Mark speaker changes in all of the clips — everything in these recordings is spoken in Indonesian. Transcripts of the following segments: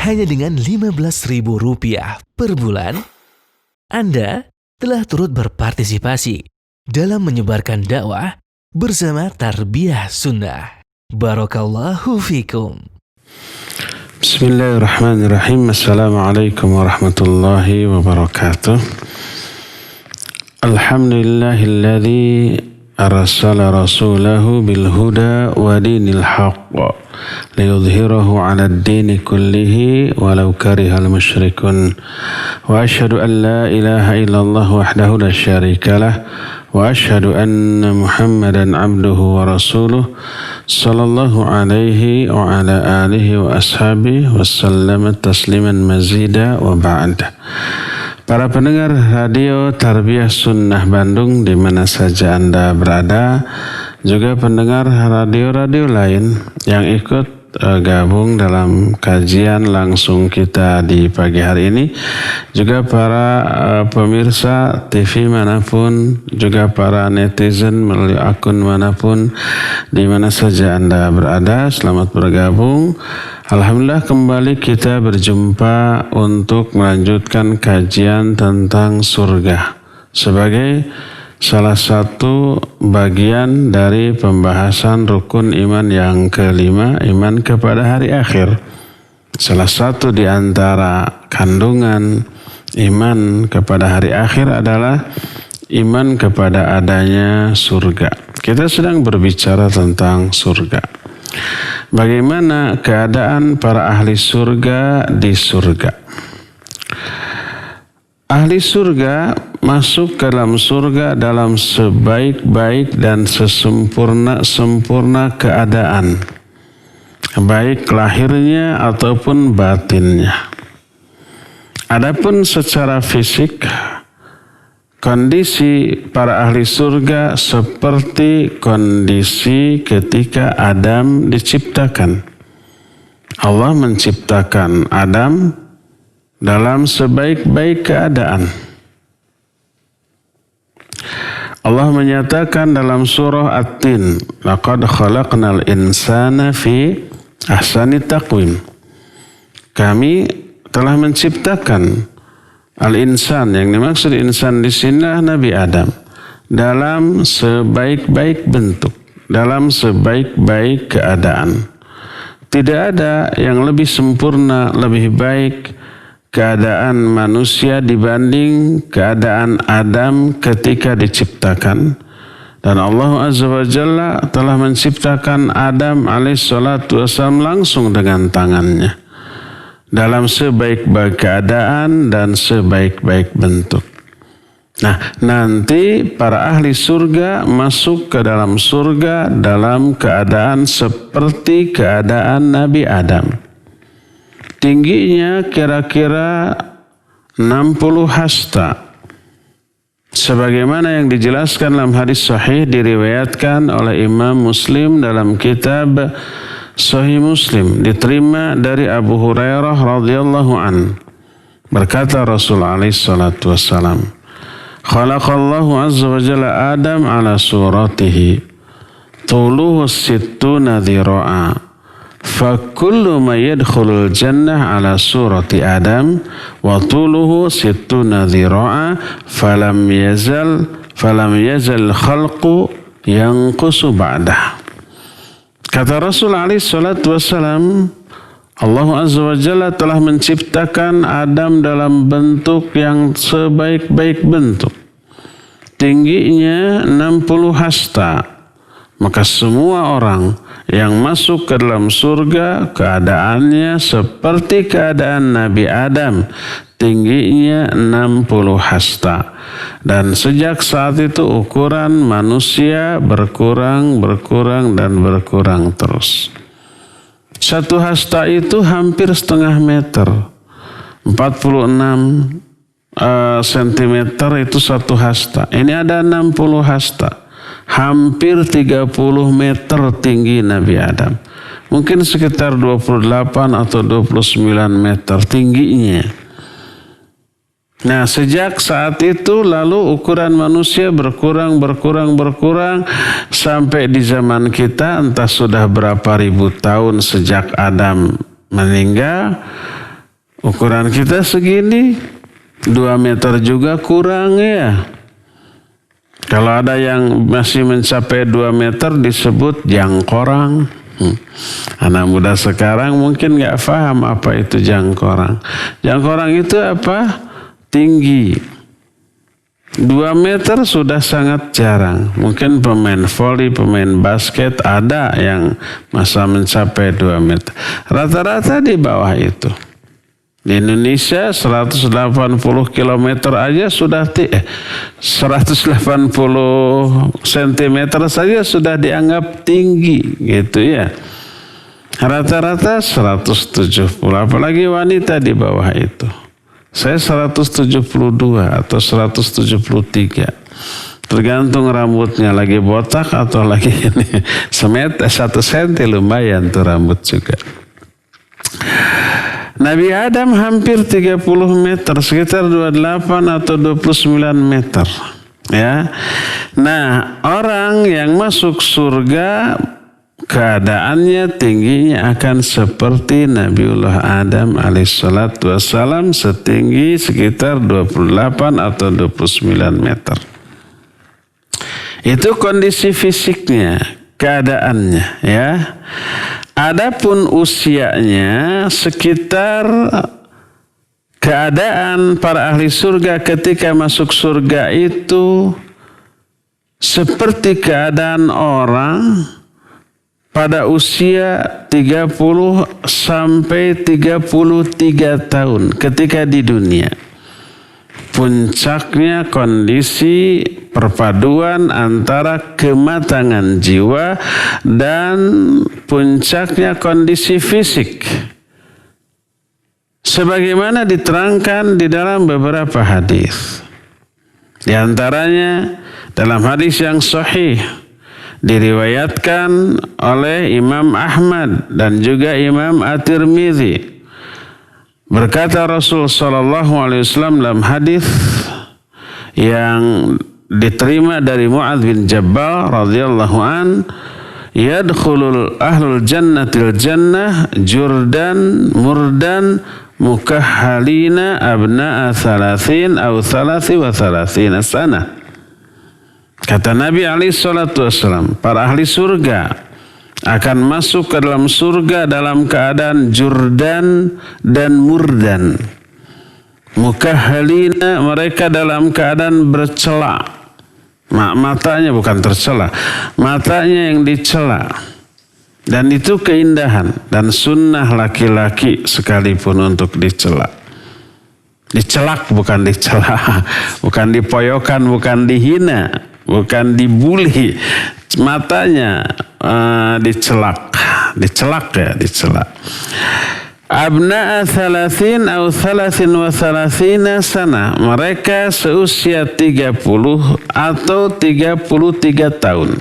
Speaker 1: hanya dengan Rp15.000 per bulan, Anda telah turut berpartisipasi dalam menyebarkan dakwah bersama Tarbiyah Sunnah. Barakallahu fikum.
Speaker 2: Bismillahirrahmanirrahim. Assalamualaikum warahmatullahi wabarakatuh. Alhamdulillahilladzi arsala rasulahu bil huda wa dinil haqq liyudhhirahu 'ala ad-dini kullihi walau karihal musyrikun. Wa asyhadu an la ilaha illallah wahdahu la syarikalah wa asyhadu anna Muhammadan 'abduhu wa rasuluh sallallahu alaihi wa ala alihi wa ashabihi wa sallama tasliman mazida wa ba'd. Para pendengar radio Tarbiyah Sunnah Bandung di mana saja Anda berada, juga pendengar radio-radio lain yang ikut gabung dalam kajian langsung kita di pagi hari ini, juga para pemirsa TV manapun, juga para netizen melalui akun manapun di mana saja Anda berada, selamat bergabung. Alhamdulillah kembali kita berjumpa untuk melanjutkan kajian tentang surga sebagai salah satu bagian dari pembahasan rukun iman yang kelima, iman kepada hari akhir. Salah satu di antara kandungan iman kepada hari akhir adalah iman kepada adanya surga. Kita sedang berbicara tentang surga. Bagaimana keadaan para ahli surga di surga? Ahli surga masuk ke dalam surga dalam sebaik-baik dan sesempurna-sempurna keadaan, baik lahirnya ataupun batinnya. Adapun secara fisik, kondisi para ahli surga seperti kondisi ketika Adam diciptakan. Allah menciptakan Adam dalam sebaik-baik keadaan. Allah menyatakan dalam surah At-Tin, laqad khalaqnal insana fi ahsani taqwim. Kami telah menciptakan al-insan, yang dimaksud insan di sini Nabi Adam, dalam sebaik-baik bentuk, dalam sebaik-baik keadaan. Tidak ada yang lebih sempurna, lebih baik keadaan manusia dibanding keadaan Adam ketika diciptakan. Dan Allah Azza wa Jalla telah menciptakan Adam alaihissalatu wassalam langsung dengan tangannya, dalam sebaik-baik keadaan dan sebaik-baik bentuk. Nah, nanti para ahli surga masuk ke dalam surga dalam keadaan seperti keadaan Nabi Adam. Tingginya kira-kira 60 hasta. Sebagaimana yang dijelaskan dalam hadis sahih diriwayatkan oleh Imam Muslim dalam kitab Sahih Muslim, diterima dari Abu Hurairah radhiyallahu an. Berkata Rasulullah alaihi salatu wassalam, khalaqallahu azza wa jalla Adam ala suratihi, tuluhu sittuna dhira'a. Fakullu ma yadkhulul jannah ala surati Adam wa tuluhu sittuna dhira'a falam yazal khalqu yanqusu ba'dah. Kata Rasul alaihi salatu wassalam, Allah Azza wa Jalla telah menciptakan Adam dalam bentuk yang sebaik-baik bentuk. Tingginya 60 hasta. Maka semua orang yang masuk ke dalam surga keadaannya seperti keadaan Nabi Adam, tingginya 60 hasta. Dan sejak saat itu ukuran manusia berkurang terus. Satu hasta itu hampir setengah meter, 46 sentimeter itu satu hasta. Ini ada 60 hasta. Hampir 30 meter tinggi Nabi Adam. Mungkin sekitar 28 atau 29 meter tingginya. Nah, sejak saat itu lalu ukuran manusia berkurang sampai di zaman kita, entah sudah berapa ribu tahun sejak Adam meninggal, Ukuran kita segini, 2 meter juga kurang ya. Kalau ada yang masih mencapai 2 meter disebut jangkorang. Anak muda sekarang mungkin gak paham apa itu jangkorang. Jangkorang itu apa? Tinggi. 2 meter sudah sangat jarang. Mungkin pemain voli, pemain basket ada yang masa mencapai 2 meter. Rata-rata di bawah itu. Di Indonesia 180 km aja sudah 180 cm saja sudah dianggap tinggi gitu ya. Rata-rata 170, apalagi wanita di bawah itu. Saya 172 atau 173. Tergantung rambutnya lagi botak atau lagi ini. 1 senti lumayan tuh rambut juga. Nabi Adam hampir 30 meter, sekitar 28 atau 29 meter. Ya. Nah, orang yang masuk surga keadaannya tingginya akan seperti Nabiullah Adam alaihissalatu wassalam, setinggi sekitar 28 atau 29 meter. Itu kondisi fisiknya, keadaannya ya. Adapun usianya sekitar keadaan para ahli surga ketika masuk surga itu seperti keadaan orang pada usia 30 sampai 33 tahun ketika di dunia. Puncaknya kondisi perpaduan antara kematangan jiwa dan puncaknya kondisi fisik. Sebagaimana diterangkan di dalam beberapa hadis. Di antaranya dalam hadis yang sahih diriwayatkan oleh Imam Ahmad dan juga Imam At-Tirmidzi. Berkata Rasul sallallahu alaihi wasallam dalam hadis yang diterima dari Mu'adz bin Jabal radhiyallahu an, yadkhulul ahlul jannatil jannah jurdan murdan mukahhalina abna'a 30 atau 33 sana. Kata Nabi alaihi salatu wasallam, para ahli surga akan masuk ke dalam surga dalam keadaan jurdan dan murdan. Mukahhalina, mereka dalam keadaan bercela. Matanya bukan tercela, matanya yang dicela. Dan itu keindahan dan sunnah laki-laki sekalipun untuk dicela. Dicelak bukan dicela, bukan dipoyokan, bukan dihina, bukan dibuli. Matanya dicelak ya, dicelak. Abna'a 30 atau 33 sana. Mereka seusia 30 atau 33 tahun.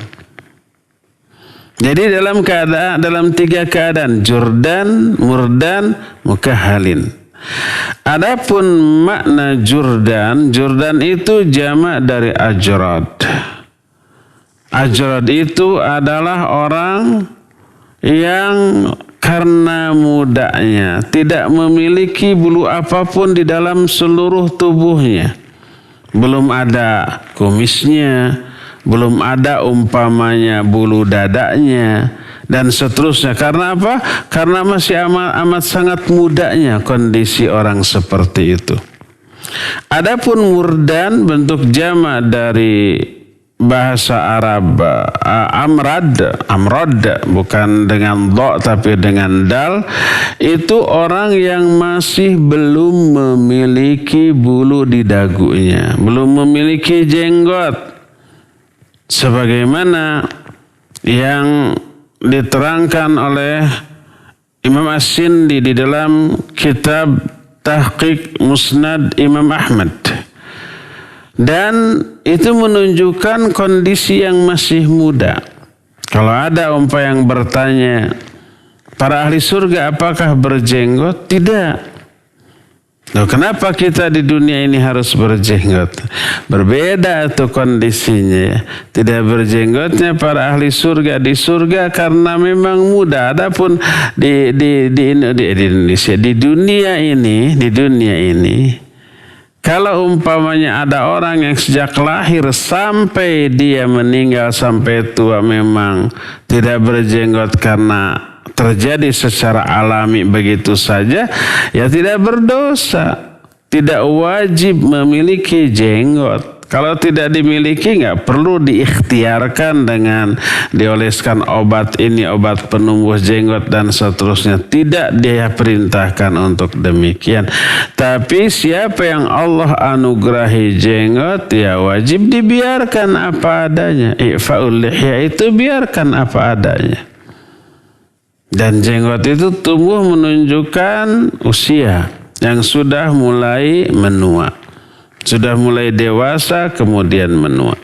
Speaker 2: Jadi dalam 3 keadaan, jurdan, murdan, mukahhalin. Adapun makna jurdan itu jamak dari ajrad. Ajrad itu adalah orang yang karena mudanya tidak memiliki bulu apapun di dalam seluruh tubuhnya. Belum ada kumisnya, belum ada umpamanya bulu dadanya, dan seterusnya. Karena apa? Karena masih amat sangat mudanya kondisi orang seperti itu. Adapun murdan bentuk jamak dari bahasa Arab amrad bukan dengan dha tapi dengan dal, itu orang yang masih belum memiliki bulu di dagunya, belum memiliki jenggot, sebagaimana yang diterangkan oleh Imam As-Sindi di dalam kitab Tahqiq Musnad Imam Ahmad. Dan itu menunjukkan kondisi yang masih muda. Kalau ada yang bertanya, para ahli surga apakah berjenggot? Tidak. Loh, kenapa kita di dunia ini harus berjenggot? Berbeda tuh kondisinya. Tidak berjenggotnya para ahli surga di surga karena memang mudah. Adapun di Indonesia, di dunia ini, kalau umpamanya ada orang yang sejak lahir sampai dia meninggal sampai tua memang tidak berjenggot karena terjadi secara alami begitu saja, ya tidak berdosa, tidak wajib memiliki jenggot. Kalau tidak dimiliki nggak perlu diikhtiarkan dengan dioleskan obat ini, obat penumbuh jenggot dan seterusnya. Tidak dia perintahkan untuk demikian. Tapi siapa yang Allah anugerahi jenggot, ya wajib dibiarkan apa adanya. I'fa'ul lihya itu biarkan apa adanya. Dan jenggot itu tumbuh menunjukkan usia yang sudah mulai menua. Sudah mulai dewasa kemudian menua.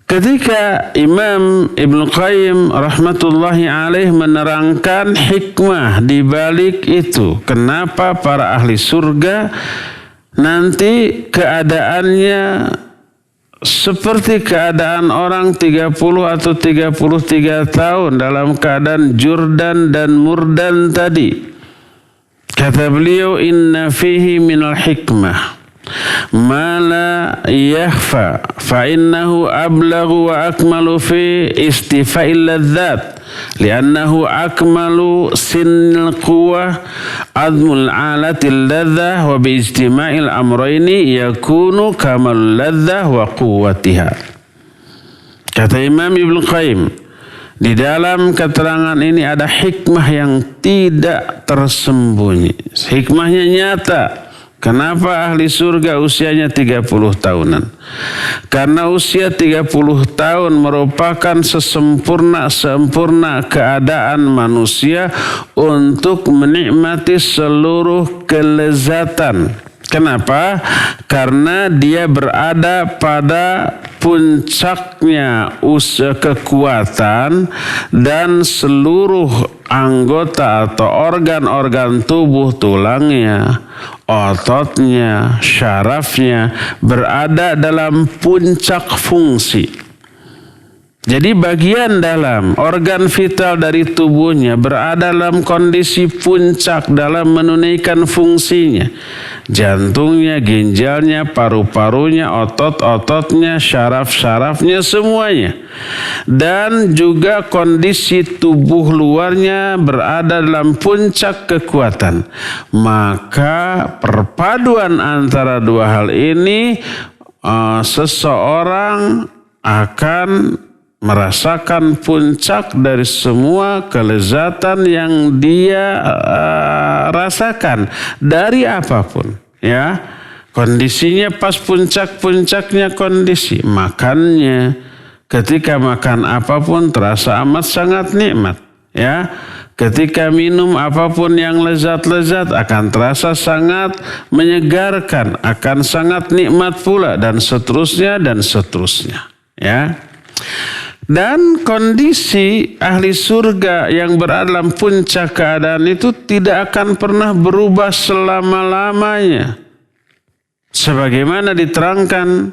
Speaker 2: Ketika Imam Ibnu Qayyim rahmatullahi alaih menerangkan hikmah di balik itu, kenapa para ahli surga nanti keadaannya seperti keadaan orang 30 atau 33 tahun dalam keadaan jurdan dan murdan tadi. Kata beliau, inna fihi minal hikmah ma la yakhfa fa innahu ablaghu wa akmalu fi istifa'il ladzat li'annahu akmalu sinnil quwwah azmul alatil ladzah wa bi ijtima'il amrayni yakunu kamal ladzah wa quwwatiha. Kata Imam Ibnu Qayyim, di dalam keterangan ini ada hikmah yang tidak tersembunyi. Hikmahnya nyata. Kenapa ahli surga usianya 30 tahunan? Karena usia 30 tahun merupakan sempurna keadaan manusia untuk menikmati seluruh kelezatan. Kenapa? Karena dia berada pada puncaknya kekuatan dan seluruh anggota atau organ-organ tubuh, tulangnya, ototnya, syarafnya berada dalam puncak fungsi. Jadi bagian dalam organ vital dari tubuhnya berada dalam kondisi puncak dalam menunaikan fungsinya. Jantungnya, ginjalnya, paru-parunya, otot-ototnya, syaraf-syarafnya, semuanya. Dan juga kondisi tubuh luarnya berada dalam puncak kekuatan. Maka perpaduan antara dua hal ini, seseorang akan merasakan puncak dari semua kelezatan yang dia rasakan dari apapun, ya. Kondisinya pas puncak-puncaknya kondisi. Makannya, ketika makan apapun terasa amat sangat nikmat, ya. Ketika minum apapun yang lezat-lezat akan terasa sangat menyegarkan, akan sangat nikmat pula, dan seterusnya, ya. Dan kondisi ahli surga yang berada dalam puncak keadaan itu tidak akan pernah berubah selama-lamanya. Sebagaimana diterangkan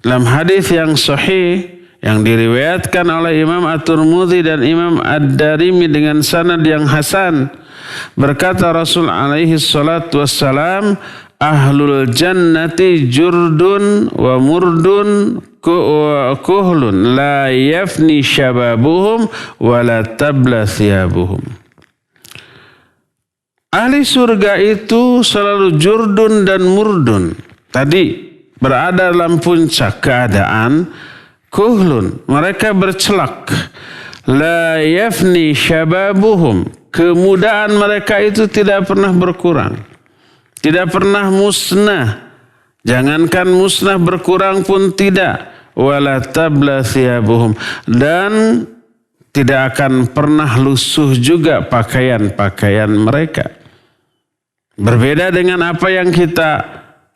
Speaker 2: dalam hadis yang sahih yang diriwayatkan oleh Imam At-Tirmidzi dan Imam Ad-Darimi dengan sanad yang hasan. Berkata Rasul alaihi salatu wassalam, ahlul jannati jurdun wa murdun kuhlun la yafni syababuhum wa la tabla thiyabuhum. Ahli surga itu selalu jurdun dan murdun. Tadi berada dalam puncak keadaan kuhlun, mereka bercelak. La yafni syababuhum, kemudaan mereka itu tidak pernah berkurang, tidak pernah musnah. Jangankan musnah, berkurang pun tidak. Wala tabla thiyabuhum, dan tidak akan pernah lusuh juga pakaian-pakaian mereka. Berbeda dengan apa yang kita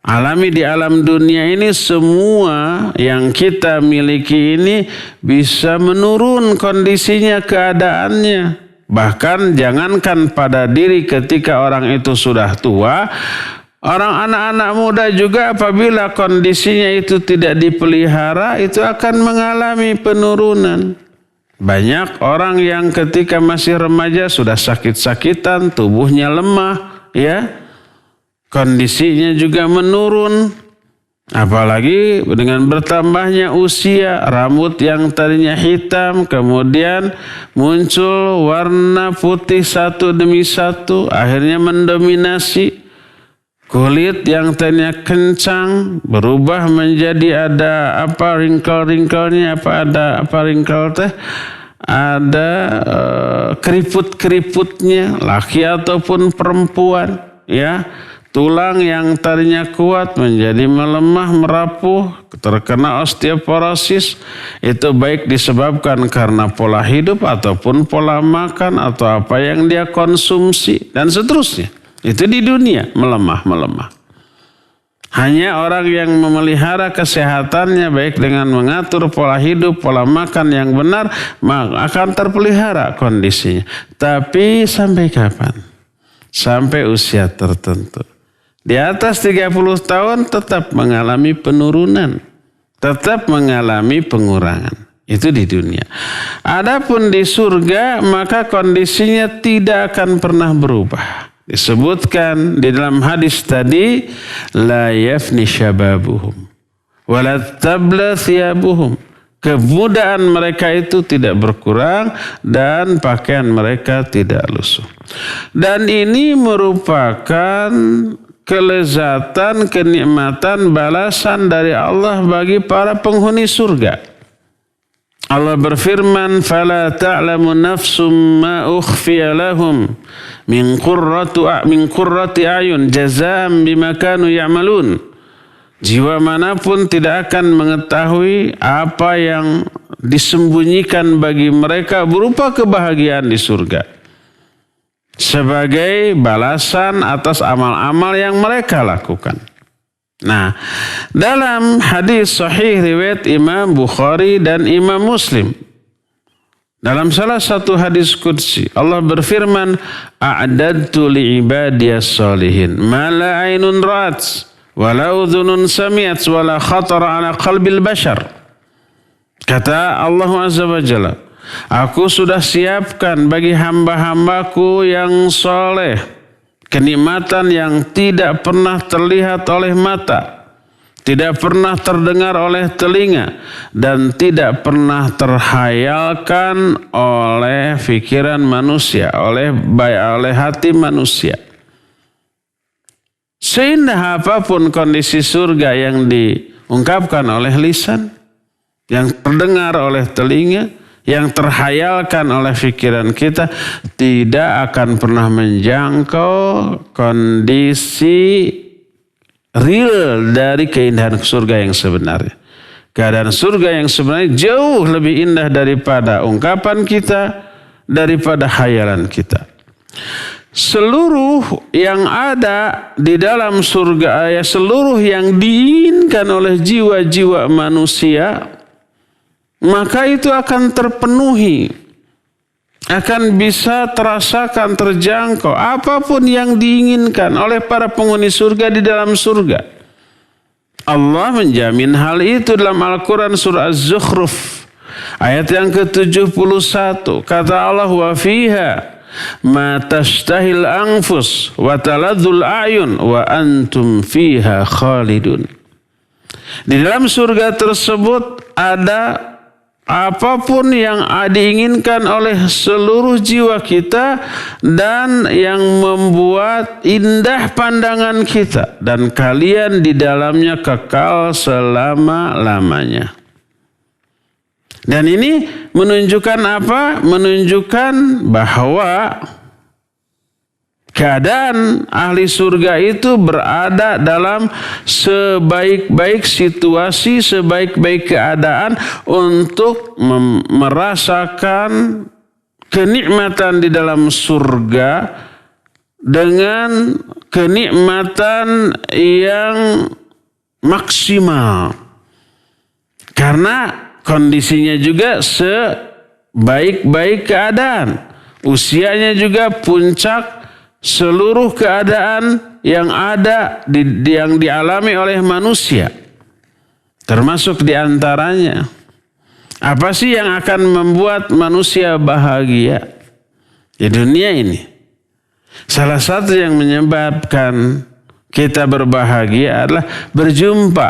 Speaker 2: alami di alam dunia ini, semua yang kita miliki ini bisa menurun kondisinya, keadaannya. Bahkan jangankan pada diri ketika orang itu sudah tua, orang anak-anak muda juga apabila kondisinya itu tidak dipelihara, itu akan mengalami penurunan. Banyak orang yang ketika masih remaja sudah sakit-sakitan, tubuhnya lemah, ya. Kondisinya juga menurun. Apalagi dengan bertambahnya usia, rambut yang tadinya hitam kemudian muncul warna putih satu demi satu, akhirnya mendominasi. Kulit yang tadinya kencang berubah menjadi ada wrinkle-wrinkle-nya, ada keriput-keriputnya, laki ataupun perempuan, ya. Tulang yang tadinya kuat menjadi melemah, merapuh, terkena osteoporosis. Itu baik disebabkan karena pola hidup ataupun pola makan atau apa yang dia konsumsi dan seterusnya. Itu di dunia melemah. Hanya orang yang memelihara kesehatannya baik dengan mengatur pola hidup, pola makan yang benar, maka akan terpelihara kondisinya. Tapi sampai kapan? Sampai usia tertentu. Di atas 30 tahun tetap mengalami penurunan, tetap mengalami pengurangan. Itu di dunia. Adapun di surga maka kondisinya tidak akan pernah berubah. Disebutkan di dalam hadis tadi, la yafni syababuhum wala tabla thiyabuhum. Kemudaan mereka itu tidak berkurang dan pakaian mereka tidak lusuh. Dan ini merupakan kelezatan, kenikmatan, balasan dari Allah bagi para penghuni surga. Allah berfirman, "Fala ta'lamu nafsum ma ukhfiya lahum min qurrati a'yun jazaa'an bima kanu ya'malun." Jiwa manapun tidak akan mengetahui apa yang disembunyikan bagi mereka berupa kebahagiaan di surga, sebagai balasan atas amal-amal yang mereka lakukan. Nah, dalam hadis sahih riwayat Imam Bukhari dan Imam Muslim, dalam salah satu hadis qudsi, Allah berfirman, "A'dadtu li'ibadiyas shalihin ma la 'ainun ra'at wa la udhunun sami'at wa la khatara 'ala qalbil bashar." Kata Allah Azza wa Jalla, aku sudah siapkan bagi hamba-hambaku yang soleh kenikmatan yang tidak pernah terlihat oleh mata, tidak pernah terdengar oleh telinga, dan tidak pernah terhayalkan oleh pikiran manusia, oleh hati manusia. Seindah apapun kondisi surga yang diungkapkan oleh lisan, yang terdengar oleh telinga, yang terhayalkan oleh pikiran kita, tidak akan pernah menjangkau kondisi real dari keindahan surga yang sebenarnya. Keadaan surga yang sebenarnya jauh lebih indah daripada ungkapan kita, daripada khayalan kita. Seluruh yang ada di dalam surga, seluruh yang diinginkan oleh jiwa-jiwa manusia, maka itu akan terpenuhi, akan bisa terasakan, terjangkau. Apapun yang diinginkan oleh para penghuni surga di dalam surga, Allah menjamin hal itu dalam Al-Quran surah Az-Zukhruf ayat yang ke-71. Kata Allah, wa fiha ma tashtahil anfus wa taladzul a'yun wa antum fiha khalidun. Di dalam surga tersebut ada apapun yang diinginkan oleh seluruh jiwa kita dan yang membuat indah pandangan kita, dan kalian di dalamnya kekal selama-lamanya. Dan ini menunjukkan apa? Menunjukkan bahwa keadaan ahli surga itu berada dalam sebaik-baik situasi, sebaik-baik keadaan untuk merasakan kenikmatan di dalam surga dengan kenikmatan yang maksimal. Karena kondisinya juga sebaik-baik keadaan. Usianya juga puncak seluruh keadaan yang ada yang dialami oleh manusia. Termasuk diantaranya, apa sih yang akan membuat manusia bahagia di dunia ini? Salah satu yang menyebabkan kita berbahagia adalah berjumpa.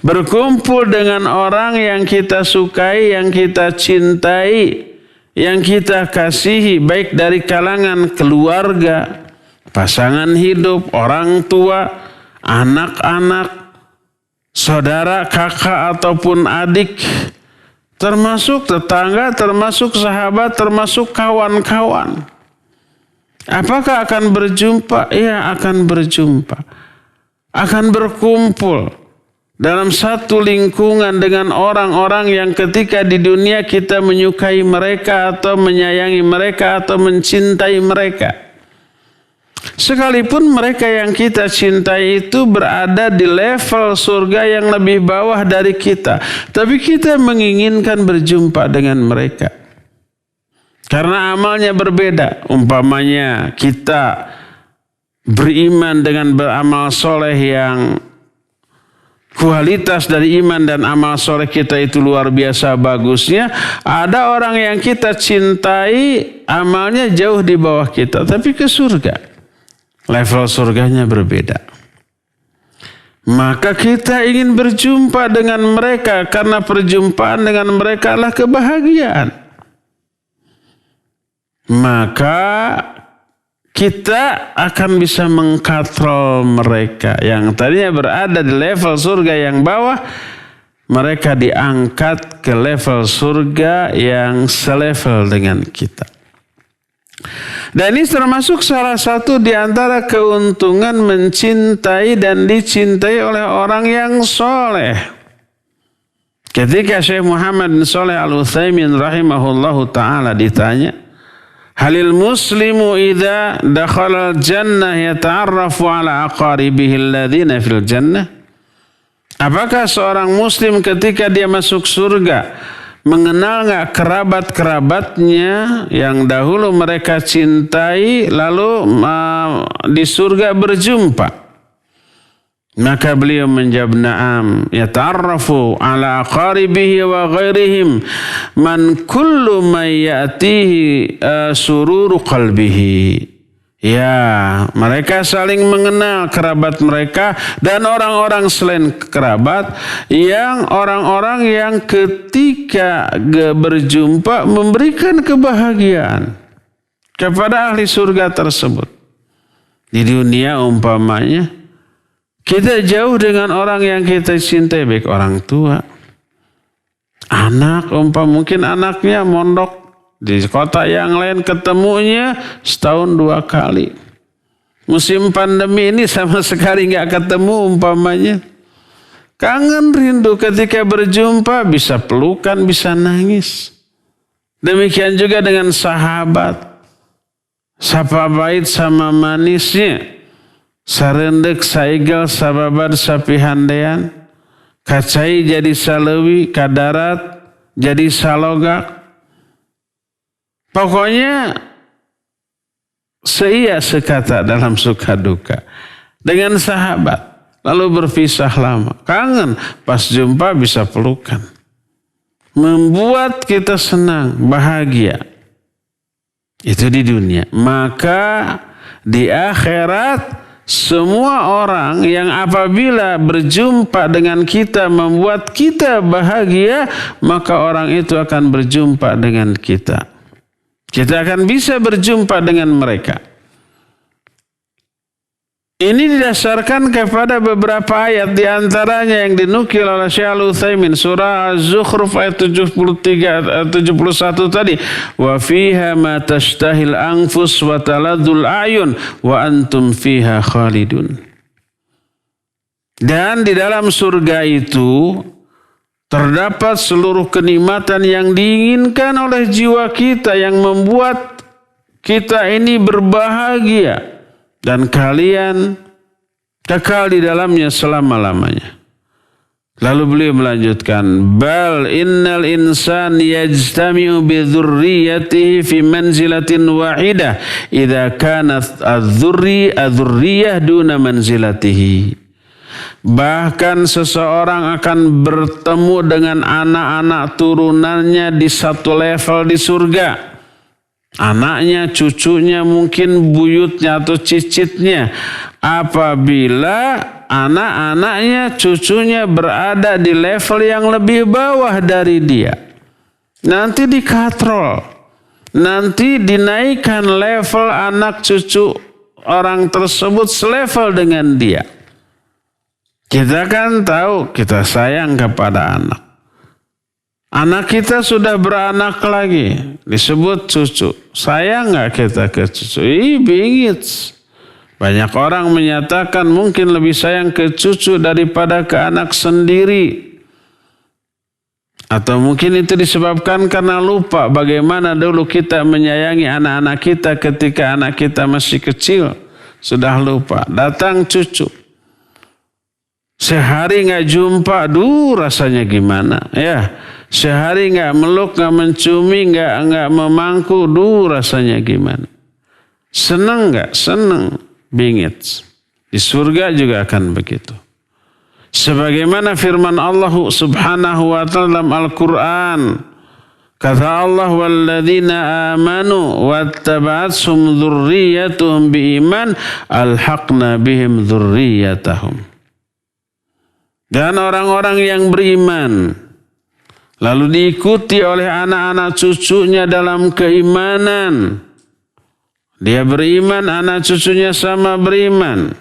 Speaker 2: Berkumpul dengan orang yang kita sukai, yang kita cintai, yang kita kasihi, baik dari kalangan keluarga, pasangan hidup, orang tua, anak-anak, saudara, kakak ataupun adik, termasuk tetangga, termasuk sahabat, termasuk kawan-kawan. Apakah akan berjumpa? Iya, akan berjumpa. Akan berkumpul dalam satu lingkungan dengan orang-orang yang ketika di dunia kita menyukai mereka atau menyayangi mereka atau mencintai mereka. Sekalipun mereka yang kita cintai itu berada di level surga yang lebih bawah dari kita, tapi kita menginginkan berjumpa dengan mereka. Karena amalnya berbeda. Umpamanya kita beriman dengan beramal soleh yang kualitas dari iman dan amal soleh kita itu luar biasa bagusnya. Ada orang yang kita cintai, amalnya jauh di bawah kita, tapi ke surga. Level surganya berbeda. Maka kita ingin berjumpa dengan mereka, karena perjumpaan dengan mereka adalah kebahagiaan. Maka kita akan bisa mengkatrol mereka yang tadinya berada di level surga yang bawah, mereka diangkat ke level surga yang selevel dengan kita. Dan ini termasuk salah satu di antara keuntungan mencintai dan dicintai oleh orang yang soleh. Ketika Syekh Muhammad bin Shalih Al-Utsaimin rahimahullahu ta'ala ditanya, halil muslimu idza dakhala al-jannah yata'arrafu ala aqaribihi alladhina fil jannah? Apakah seorang muslim ketika dia masuk surga mengenal enggak kerabat-kerabatnya yang dahulu mereka cintai lalu di surga berjumpa? Maka beliau menjawab, na'am, yata'arrafu ala aqaribihi wa ghairihim man kullu man ya'tihi sururu qalbihi. Ya, mereka saling mengenal kerabat mereka dan orang-orang selain kerabat, yang orang-orang yang ketika berjumpa memberikan kebahagiaan kepada ahli surga tersebut. Di dunia umpamanya kita jauh dengan orang yang kita cintai, baik orang tua, anak, mungkin anaknya mondok di kota yang lain, ketemunya setahun 2 kali. Musim pandemi ini sama sekali nggak ketemu umpamanya. Kangen rindu ketika berjumpa, bisa pelukan, bisa nangis. Demikian juga dengan sahabat. Sapa bait sama manisnya. Sarendek saigel sababad sapihandean, kacai jadi salewi, kadarat jadi salogak. Pokoknya seia sekata dalam suka duka dengan sahabat. Lalu berpisah lama, kangen, pas jumpa bisa pelukan. Membuat kita senang, bahagia. Itu di dunia. Maka di akhirat, semua orang yang apabila berjumpa dengan kita membuat kita bahagia, maka orang itu akan berjumpa dengan kita. Kita akan bisa berjumpa dengan mereka. Ini didasarkan kepada beberapa ayat, di antaranya yang dinukil oleh Syekh Al-Utsaimin, surah Az-Zukhruf ayat 71 tadi, wa fiha ma tashtahil anfus wa taladzul a'yun wa antum fiha khalidun. Dan di dalam surga itu terdapat seluruh kenikmatan yang diinginkan oleh jiwa kita, yang membuat kita ini berbahagia. Dan kalian kekal di dalamnya selama-lamanya. Lalu beliau melanjutkan, bal innal insan yajtami'u bi dzurriyyatihi fi manzilatin wahidah idza kanat adz-dzurriyyah duna manzilatihi. Bahkan seseorang akan bertemu dengan anak-anak turunannya di satu level di surga. Anaknya, cucunya, mungkin buyutnya atau cicitnya. Apabila anak-anaknya, cucunya berada di level yang lebih bawah dari dia, nanti dikatrol, nanti dinaikkan level anak cucu orang tersebut selevel dengan dia. Kita kan tahu, kita sayang kepada anak. Anak kita sudah beranak lagi, disebut cucu. Sayang nggak kita ke cucu? Bingit. Banyak orang menyatakan mungkin lebih sayang ke cucu daripada ke anak sendiri. Atau mungkin itu disebabkan karena lupa bagaimana dulu kita menyayangi anak-anak kita ketika anak kita masih kecil. Sudah lupa. Datang cucu. Sehari nggak jumpa, rasanya gimana? Ya, sehari nggak meluk, nggak menciumi, nggak memangku, rasanya gimana? Seneng nggak? Seneng, bingit. Di surga juga akan begitu. Sebagaimana firman Allah Subhanahu wa taala dalam Al-Qur'an, kata Allah, walladzina amanu wattaba'athum dzurriyyatuhum biiman alhaqna bihim dzurriyyatahum. Dan orang-orang yang beriman lalu diikuti oleh anak-anak cucunya dalam keimanan. Dia beriman, anak cucunya sama beriman.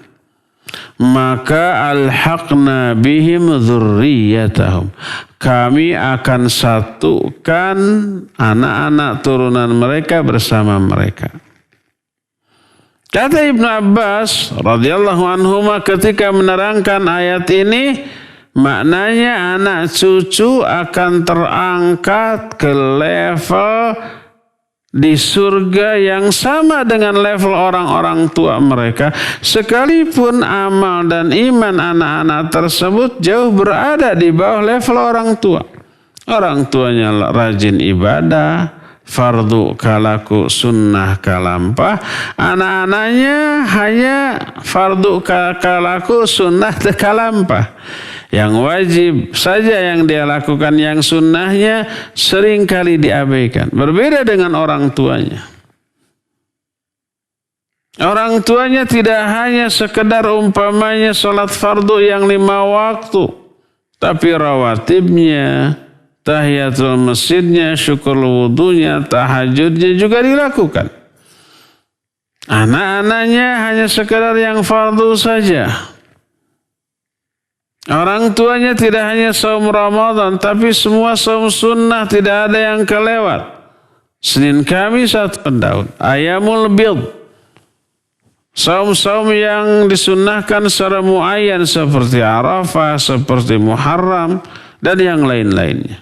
Speaker 2: Maka alhaqna bihim dzurriyyatahum. Kami akan satukan anak-anak turunan mereka bersama mereka. Kata Ibnu Abbas radhiyallahu anhuma ketika menerangkan ayat ini, maknanya anak cucu akan terangkat ke level di surga yang sama dengan level orang-orang tua mereka. Sekalipun amal dan iman anak-anak tersebut jauh berada di bawah level orang tua. Orang tuanya rajin ibadah, fardu kalaku, sunnah kalampah. Anak-anaknya hanya fardu kalaku, sunnah kalampah. Yang wajib saja yang dia lakukan, yang sunnahnya seringkali diabaikan. Berbeda dengan orang tuanya. Orang tuanya tidak hanya sekedar umpamanya sholat fardu yang 5 waktu, tapi rawatibnya, tahiyatul masjidnya, syukur wudunya, tahajudnya juga dilakukan. Anak-anaknya hanya sekedar yang fardu saja. Orang tuanya tidak hanya saum Ramadan, tapi semua saum sunnah tidak ada yang kelewat. Senin Kamis satu daun, Ayamul Bid, saum-saum yang disunnahkan secara muayyan seperti Arafah, seperti Muharram, dan yang lain-lainnya.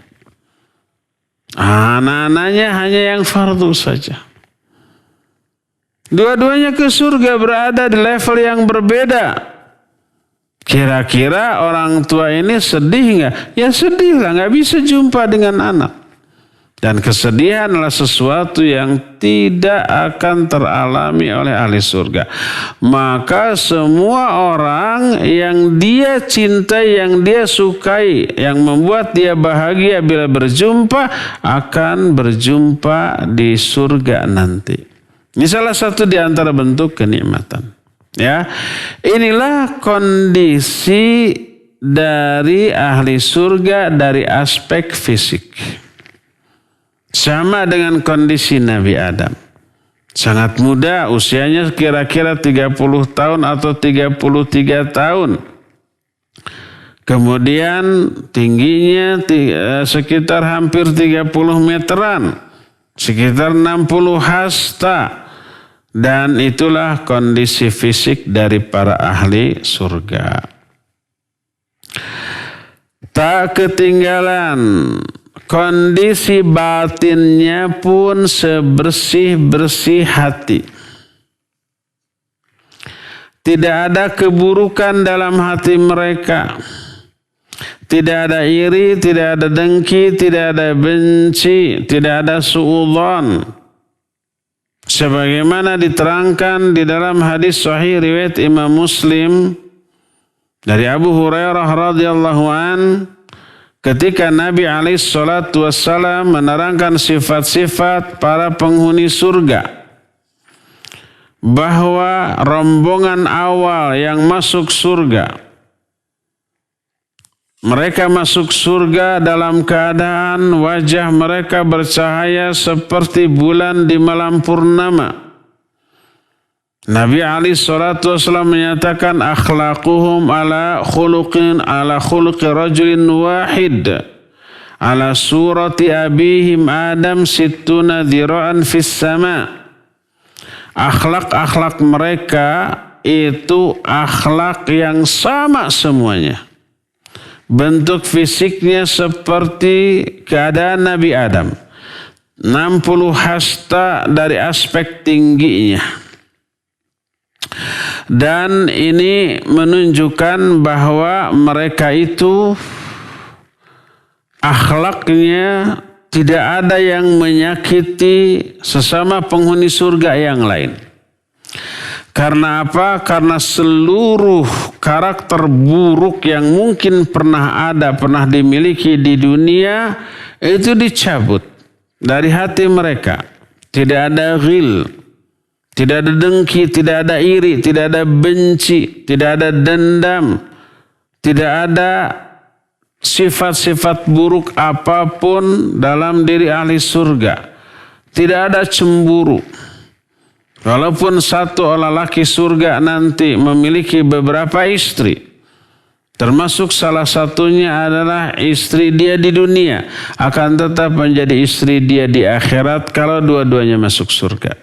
Speaker 2: Anak-anaknya hanya yang fardu saja. Dua-duanya ke surga berada di level yang berbeda. Kira-kira orang tua ini sedih nggak? Ya sedih lah, nggak bisa jumpa dengan anak. Dan kesedihan adalah sesuatu yang tidak akan teralami oleh ahli surga. Maka semua orang yang dia cintai, yang dia sukai, yang membuat dia bahagia bila berjumpa, akan berjumpa di surga nanti. Ini salah satu di antara bentuk kenikmatan. Ya, inilah kondisi dari ahli surga dari aspek fisik. Sama dengan kondisi Nabi Adam. Sangat muda, usianya kira-kira 30 tahun atau 33 tahun. Kemudian tingginya sekitar hampir 30 meteran. Sekitar 60 hasta. Dan itulah kondisi fisik dari para ahli surga. Tak ketinggalan, kondisi batinnya pun sebersih-bersih hati. Tidak ada keburukan dalam hati mereka. tidak ada iri, tidak ada dengki, tidak ada benci, tidak ada suudzon. Sebagaimana diterangkan di dalam hadis sahih riwayat Imam Muslim dari Abu Hurairah radhiyallahu an, ketika Nabi alaihi salatu wassalam menerangkan sifat-sifat para penghuni surga, bahwa rombongan awal yang masuk surga, mereka masuk surga dalam keadaan wajah mereka bercahaya seperti bulan di malam purnama. Nabi alaihi salatu wasallam menyatakan akhlaquhum ala khuluqi rajulin wahid ala surati abihim Adam sittuna dhira'an fis sama. Akhlak-akhlak mereka itu akhlak yang sama semuanya. Bentuk fisiknya seperti keadaan Nabi Adam. 60 hasta dari aspek tingginya. Dan ini menunjukkan bahwa mereka itu akhlaknya tidak ada yang menyakiti sesama penghuni surga yang lain. Karena apa? Karena seluruh karakter buruk yang mungkin pernah ada, pernah dimiliki di dunia, itu dicabut dari hati mereka. Tidak ada ghil, tidak ada dengki, tidak ada iri, tidak ada benci, tidak ada dendam, tidak ada sifat-sifat buruk apapun dalam diri ahli surga. Tidak ada cemburu. Walaupun satu lelaki surga nanti memiliki beberapa istri, termasuk salah satunya adalah istri dia di dunia, akan tetap menjadi istri dia di akhirat kalau dua-duanya masuk surga.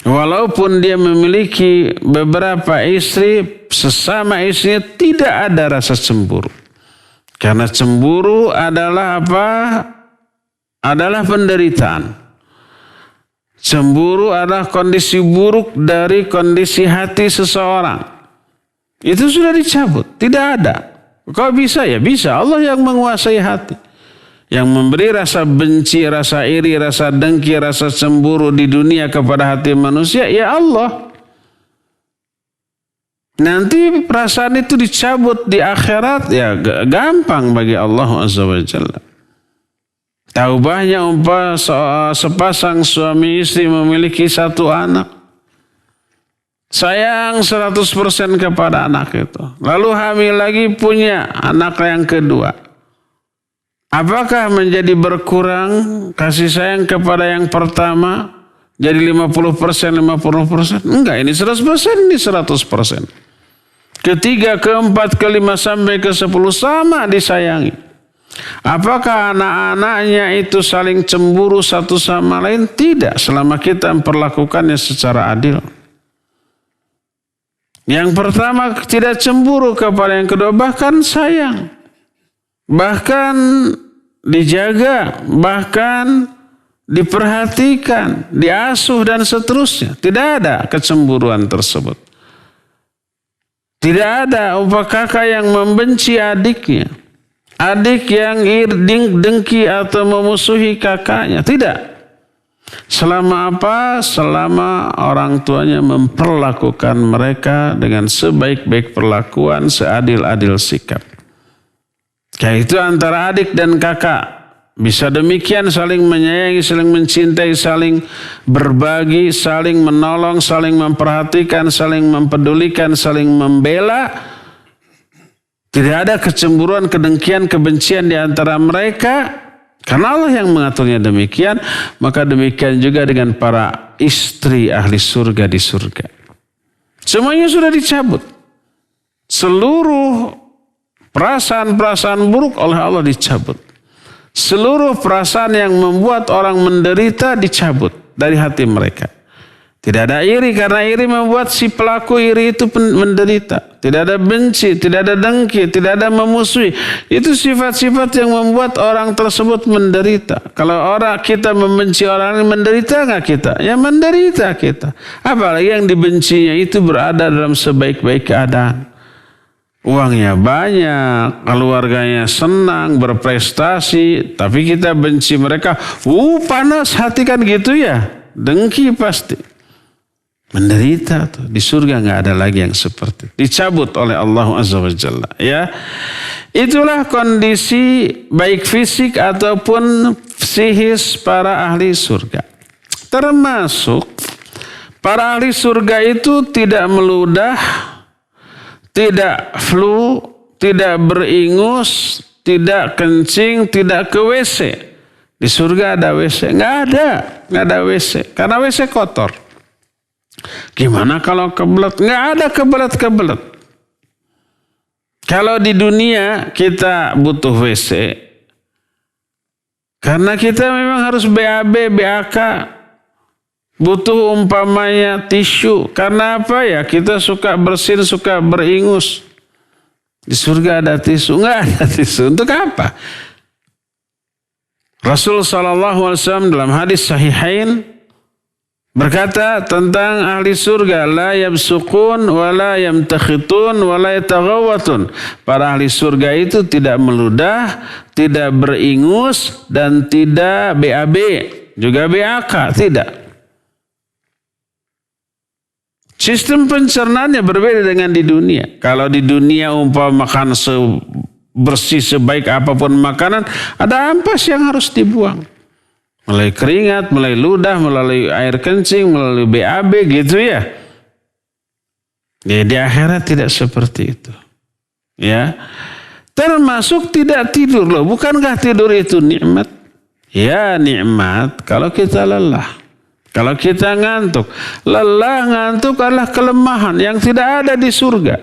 Speaker 2: Walaupun dia memiliki beberapa istri, sesama istrinya tidak ada rasa cemburu. Karena cemburu adalah apa? Adalah penderitaan. Cemburu adalah kondisi buruk dari kondisi hati seseorang. Itu sudah dicabut, tidak ada. Kok bisa? Ya bisa, Allah yang menguasai hati. Yang memberi rasa benci, rasa iri, rasa dengki, rasa cemburu di dunia kepada hati manusia, ya Allah. Nanti perasaan itu dicabut di akhirat, ya gampang bagi Allah Azza wa Jalla. Taubahnya umpah sepasang suami istri memiliki satu anak. Sayang 100% kepada anak itu. Lalu hamil lagi punya anak yang kedua. Apakah menjadi berkurang kasih sayang kepada yang pertama? Jadi 50%? Enggak, ini 100%, ini 100%. Ketiga, keempat, kelima, sampai ke 10 sama disayangi. Apakah anak-anaknya itu saling cemburu satu sama lain? Tidak, selama kita memperlakukannya secara adil. Yang pertama tidak cemburu kepada yang kedua, bahkan sayang. Bahkan dijaga, bahkan diperhatikan, diasuh dan seterusnya. Tidak ada kecemburuan tersebut. Tidak ada umpah kakak yang membenci adiknya. Adik yang dengki atau memusuhi kakaknya. Tidak. Selama apa? Selama orang tuanya memperlakukan mereka dengan sebaik-baik perlakuan, seadil-adil sikap. Kayak itu antara adik dan kakak. Bisa demikian, saling menyayangi, saling mencintai, saling berbagi, saling menolong, saling memperhatikan, saling mempedulikan, saling membela. Tidak ada kecemburuan, kedengkian, kebencian di antara mereka. Karena Allah yang mengaturnya demikian. Maka demikian juga dengan para istri ahli surga di surga. Semuanya sudah dicabut. Seluruh perasaan-perasaan buruk oleh Allah dicabut. Seluruh perasaan yang membuat orang menderita dicabut dari hati mereka. Tidak ada iri, karena iri membuat si pelaku iri itu menderita. Tidak ada benci, tidak ada dengki, tidak ada memusuhi. Itu sifat-sifat yang membuat orang tersebut menderita. Kalau orang kita membenci orang lain, menderita nggak kita? Ya menderita kita. Apalagi yang dibencinya itu berada dalam sebaik-baik keadaan. Uangnya banyak, keluarganya senang, berprestasi, tapi kita benci mereka. Panas hati kan gitu ya, dengki pasti. Menderita tuh. Di surga nggak ada lagi yang seperti itu. Dicabut oleh Allah Azza wa Jalla. Ya, itulah kondisi baik fisik ataupun psikis para ahli surga. Termasuk para ahli surga itu tidak meludah, tidak flu, tidak beringus, tidak kencing, tidak ke WC. Di surga ada WC? Nggak ada WC. Karena WC kotor. Gimana kalau kebelet? Nggak ada kebelet-kebelet. Kalau di dunia kita butuh WC, karena kita memang harus BAB, BAK, butuh umpamanya tisu. Karena apa ya? Kita suka bersin, suka beringus. Di surga ada tisu? Nggak ada tisu. Untuk apa? Rasul SAW dalam hadis sahihain berkata tentang ahli surga, la yabsuqun wa la yamtakhitun wa la yataghawatun. Para ahli surga itu tidak meludah, tidak beringus, dan tidak BAB, juga BAK, tidak. Sistem pencernaannya berbeda dengan di dunia. Kalau di dunia umpama makan bersih sebaik apapun makanan, ada ampas yang harus dibuang. Melalui keringat, melalui ludah, melalui air kencing, melalui BAB gitu ya. Di akhirat tidak seperti itu. Ya. Termasuk tidak tidur loh. Bukankah tidur itu nikmat? Ya nikmat kalau kita lelah. Kalau kita ngantuk. Lelah, ngantuk adalah kelemahan yang tidak ada di surga.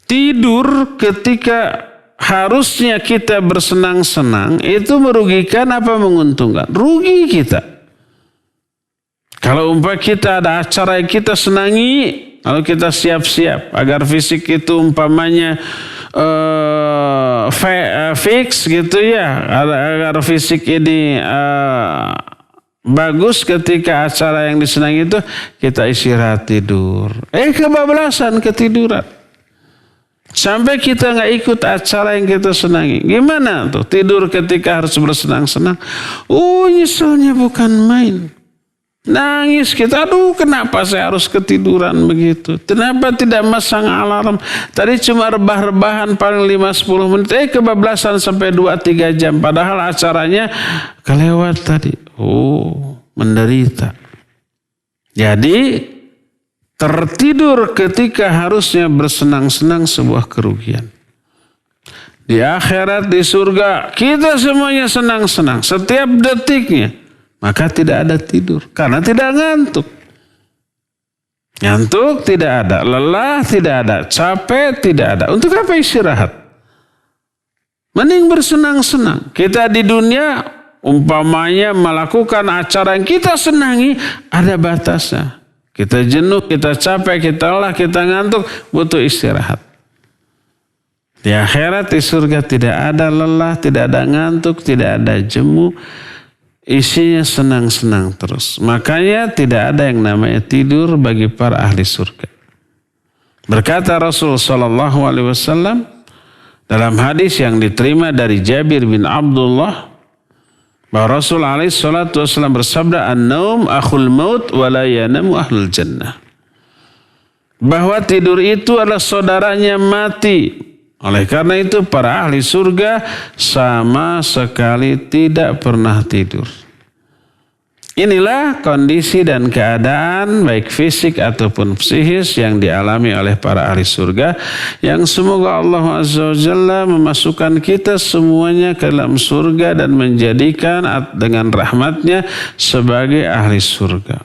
Speaker 2: Tidur ketika harusnya kita bersenang-senang itu merugikan apa menguntungkan? Rugi kita. Kalau umpama kita ada acara yang kita senangi, lalu kita siap-siap agar fisik itu umpamanya fix gitu ya, agar fisik ini bagus ketika acara yang disenangi itu, kita istirahat tidur. Kebablasan ketiduran. Sampai kita nggak ikut acara yang kita senangi. Gimana tuh tidur ketika harus bersenang-senang? Nyeselnya bukan main. Nangis kita, aduh kenapa saya harus ketiduran begitu? Kenapa tidak masang alarm? Tadi cuma rebah-rebahan paling 5-10 menit. Kebablasan sampai 2-3 jam. Padahal acaranya kelewat tadi. Menderita. Jadi tertidur ketika harusnya bersenang-senang sebuah kerugian. Di akhirat, di surga, kita semuanya senang-senang setiap detiknya. Maka tidak ada tidur. Karena tidak ngantuk. Ngantuk tidak ada. Lelah tidak ada. Capek tidak ada. Untuk apa istirahat? Mending bersenang-senang. Kita di dunia umpamanya melakukan acara yang kita senangi, ada batasnya. Kita jenuh, kita capek, kita lelah, kita ngantuk, butuh istirahat. Di akhirat, di surga tidak ada lelah, tidak ada ngantuk, tidak ada jemu. Isinya senang-senang terus. Makanya tidak ada yang namanya tidur bagi para ahli surga. Berkata Rasul SAW dalam hadis yang diterima dari Jabir bin Abdullah, bahwa Rasul SAW bersabda, an-naum akhul maut wa la yanamu ahlul jannah. Bahwa tidur itu adalah saudaranya mati. Oleh karena itu para ahli surga sama sekali tidak pernah tidur. Inilah kondisi dan keadaan baik fisik ataupun psikis yang dialami oleh para ahli surga, yang semoga Allah Azza wa Jalla memasukkan kita semuanya ke dalam surga dan menjadikan dengan rahmatnya sebagai ahli surga.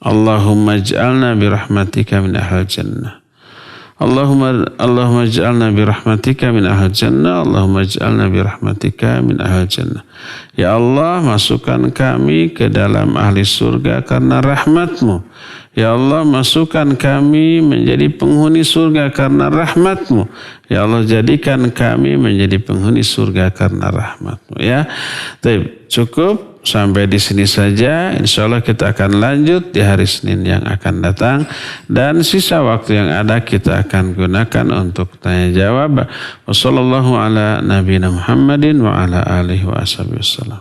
Speaker 2: Allahumma ij'alna birahmatika min ahlil jannah. Allahumma ij'alna birahmatika min ahlil jannah. Allahumma ij'alna birahmatika min ahlil jannah. Ya Allah, masukkan kami ke dalam ahli surga karena rahmat-Mu. Ya Allah, masukkan kami menjadi penghuni surga karena rahmat-Mu. Ya Allah, jadikan kami menjadi penghuni surga karena rahmat-Mu. Ya, cukup. sampai di sini saja. Insya Allah kita akan lanjut di hari Senin yang akan datang. Dan sisa waktu yang ada kita akan gunakan untuk tanya jawab. Wassallallahu ala nabiyina Muhammadin wa ala alihi wa ashabihi wasallam.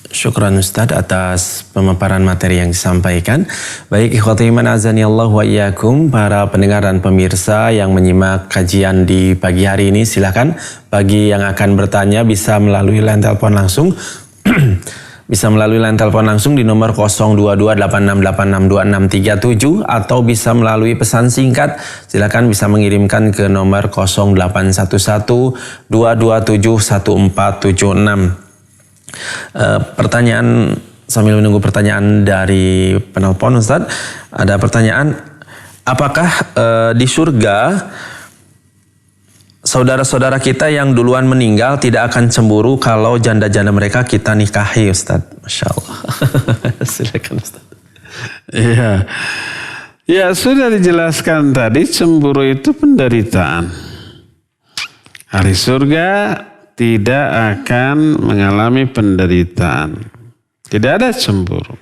Speaker 3: Syukran Ustadz atas pemaparan materi yang disampaikan. Baik, ikhwati iman azani Allah wa iyyakum, para pendengar dan pemirsa yang menyimak kajian di pagi hari ini, silakan bagi yang akan bertanya bisa melalui line telepon langsung bisa melalui line telepon langsung di nomor 02286862637 atau bisa melalui pesan singkat. Silakan bisa mengirimkan ke nomor 0811227146. Pertanyaan sambil menunggu pertanyaan dari penelpon, Ustadz, ada pertanyaan, apakah di surga saudara-saudara kita yang duluan meninggal tidak akan cemburu kalau janda-janda mereka kita nikahi, Ustadz? Masya Allah. Silakan Ustadz.
Speaker 2: Iya, ya sudah dijelaskan tadi, cemburu itu penderitaan. Ahli surga tidak akan mengalami penderitaan. Tidak ada cemburu.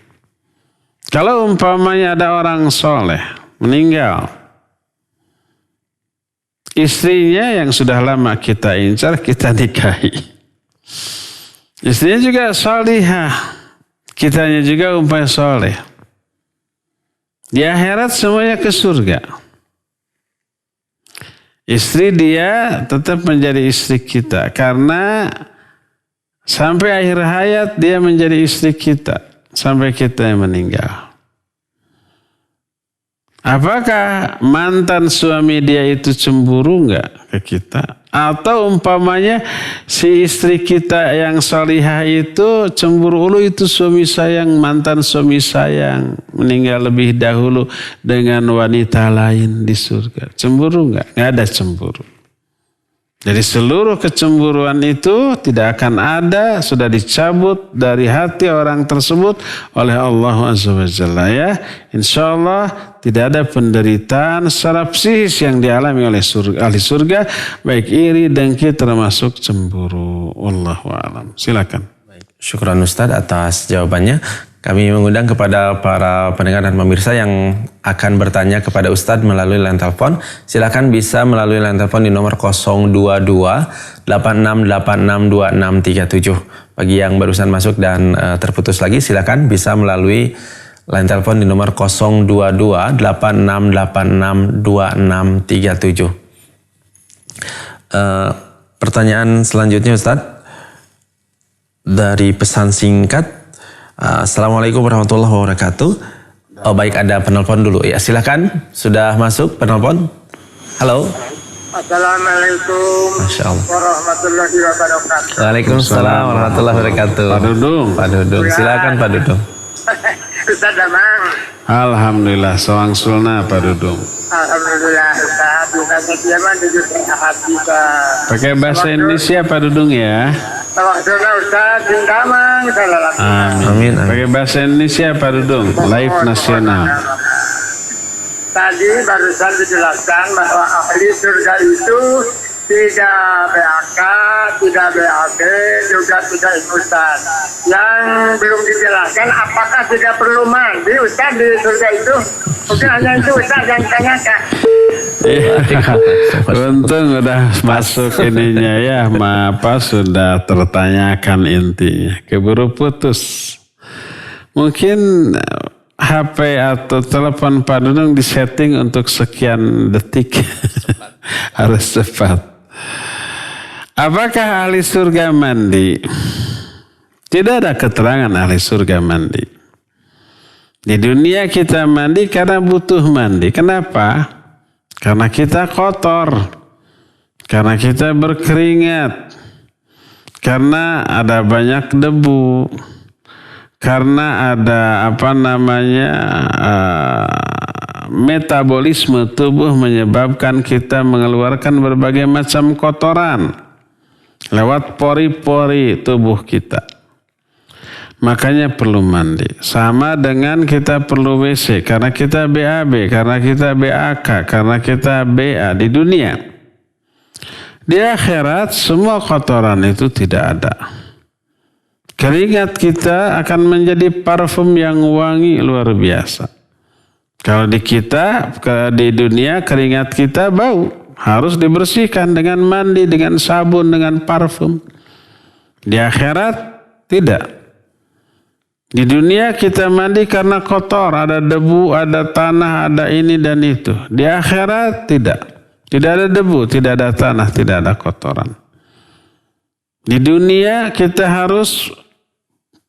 Speaker 2: Kalau umpamanya ada orang soleh meninggal, istrinya yang sudah lama kita incar, kita nikahi. Istrinya juga salihah, kitanya juga umpamanya soleh. Di akhirat semuanya ke surga. Istri dia tetap menjadi istri kita karena sampai akhir hayat dia menjadi istri kita sampai kita yang meninggal. Apakah mantan suami dia itu cemburu enggak ke kita? Atau umpamanya si istri kita yang salihah itu cemburu, itu suami saya, mantan suami saya yang meninggal lebih dahulu dengan wanita lain di surga. Cemburu enggak? Enggak ada cemburu. Jadi seluruh kecemburuan itu tidak akan ada, sudah dicabut dari hati orang tersebut oleh Allah Azza wa Jalla, ya. Insya Allah tidak ada penderitaan secara psikis yang dialami oleh ahli surga, baik iri, dengki, termasuk cemburu. Wallahu a'lam. Silakan.
Speaker 3: Syukran Ustadz atas jawabannya. Kami mengundang kepada para pendengar dan pemirsa yang akan bertanya kepada Ustadz melalui line telepon. Silakan bisa melalui line telepon di nomor 022-8686-2637. Bagi yang barusan masuk dan terputus lagi, silakan bisa melalui line telepon di nomor 022-8686-2637. Pertanyaan selanjutnya Ustadz dari pesan singkat. Assalamualaikum warahmatullahi wabarakatuh. Oh baik, ada penelpon dulu. Ya silakan, sudah masuk penelpon. Halo.
Speaker 4: Assalamualaikum warahmatullahi wabarakatuh.
Speaker 3: Waalaikumsalam warahmatullahi wabarakatuh.
Speaker 2: Pak Dudung.
Speaker 3: Pak Dudung, silakan Pak Dudung.
Speaker 4: Ustaz Damang.
Speaker 2: Alhamdulillah, soang sulna Pak Dudung.
Speaker 4: Alhamdulillah Ustaz, bukan ketiaman di hati Pak.
Speaker 2: Pakai bahasa Indonesia Pak Dudung ya.
Speaker 4: Tawakkalna Ustaz, Damang, salam.
Speaker 3: Amin.
Speaker 2: Pakai bahasa Indonesia Pak Dudung, live nasional.
Speaker 4: Tadi barusan dijelaskan bahwa ahli surga itu tidak BAK, tidak BAB, juga tidak Ustaz. Yang belum dijelaskan apakah tidak perlu mandi Ustaz di surga itu? Mungkin hanya itu Ustaz yang tanyakan.
Speaker 2: Untung udah masuk ininya ya, apa sudah tertanyakan intinya. Keburu putus. Mungkin HP atau telepon Pak Dudung disetting untuk sekian detik. Harus cepat. Apakah ahli surga mandi? Tidak ada keterangan ahli surga mandi. Di dunia kita mandi karena butuh mandi. Kenapa? Karena kita kotor. Karena kita berkeringat. Karena ada banyak debu. Karena ada metabolisme tubuh menyebabkan kita mengeluarkan berbagai macam kotoran lewat pori-pori tubuh kita. Makanya perlu mandi. Sama dengan kita perlu WC karena kita BAB, karena kita BAK, karena kita BA di dunia. Di akhirat semua kotoran itu tidak ada. Keringat kita akan menjadi parfum yang wangi luar biasa. Kalau di dunia keringat kita bau, harus dibersihkan dengan mandi, dengan sabun, dengan parfum. Di akhirat tidak. Di dunia kita mandi karena kotor, ada debu, ada tanah, ada ini dan itu. Di akhirat tidak. Tidak ada debu, tidak ada tanah, tidak ada kotoran. Di dunia kita harus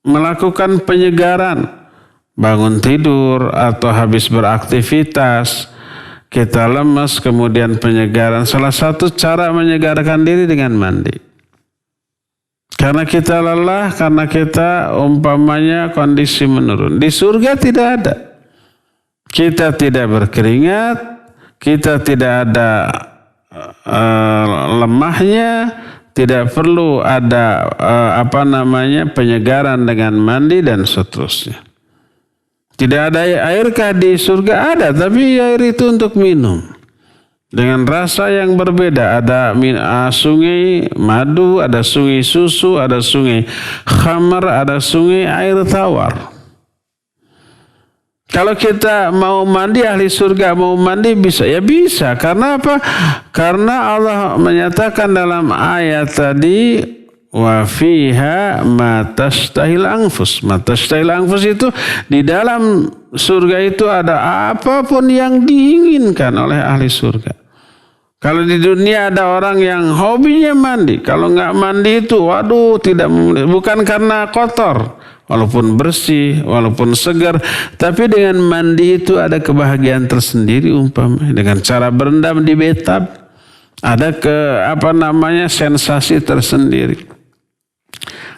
Speaker 2: melakukan penyegaran. Bangun tidur atau habis beraktivitas, kita lemas, kemudian penyegaran. Salah satu cara menyegarkan diri dengan mandi. Karena kita lelah, karena kita umpamanya kondisi menurun. Di surga tidak ada. Kita tidak berkeringat, kita tidak ada lemahnya, tidak perlu ada penyegaran dengan mandi dan seterusnya. Tidak ada airkah di surga? Ada, tapi air itu untuk minum. Dengan rasa yang berbeda. Ada sungai madu, ada sungai susu, ada sungai khamar, ada sungai air tawar. Kalau kita mau mandi, ahli surga mau mandi bisa? Ya bisa. Karena apa? Karena Allah menyatakan dalam ayat tadi, wa fiha ma tashtahil anfus. Ma tashtahil anfus itu di dalam surga itu ada apapun yang diinginkan oleh ahli surga. Kalau di dunia ada orang yang hobinya mandi. Kalau nggak mandi itu, waduh, bukan karena kotor. Walaupun bersih, walaupun segar, tapi dengan mandi itu ada kebahagiaan tersendiri umpamanya. Dengan cara berendam di bathtub, ada sensasi tersendiri.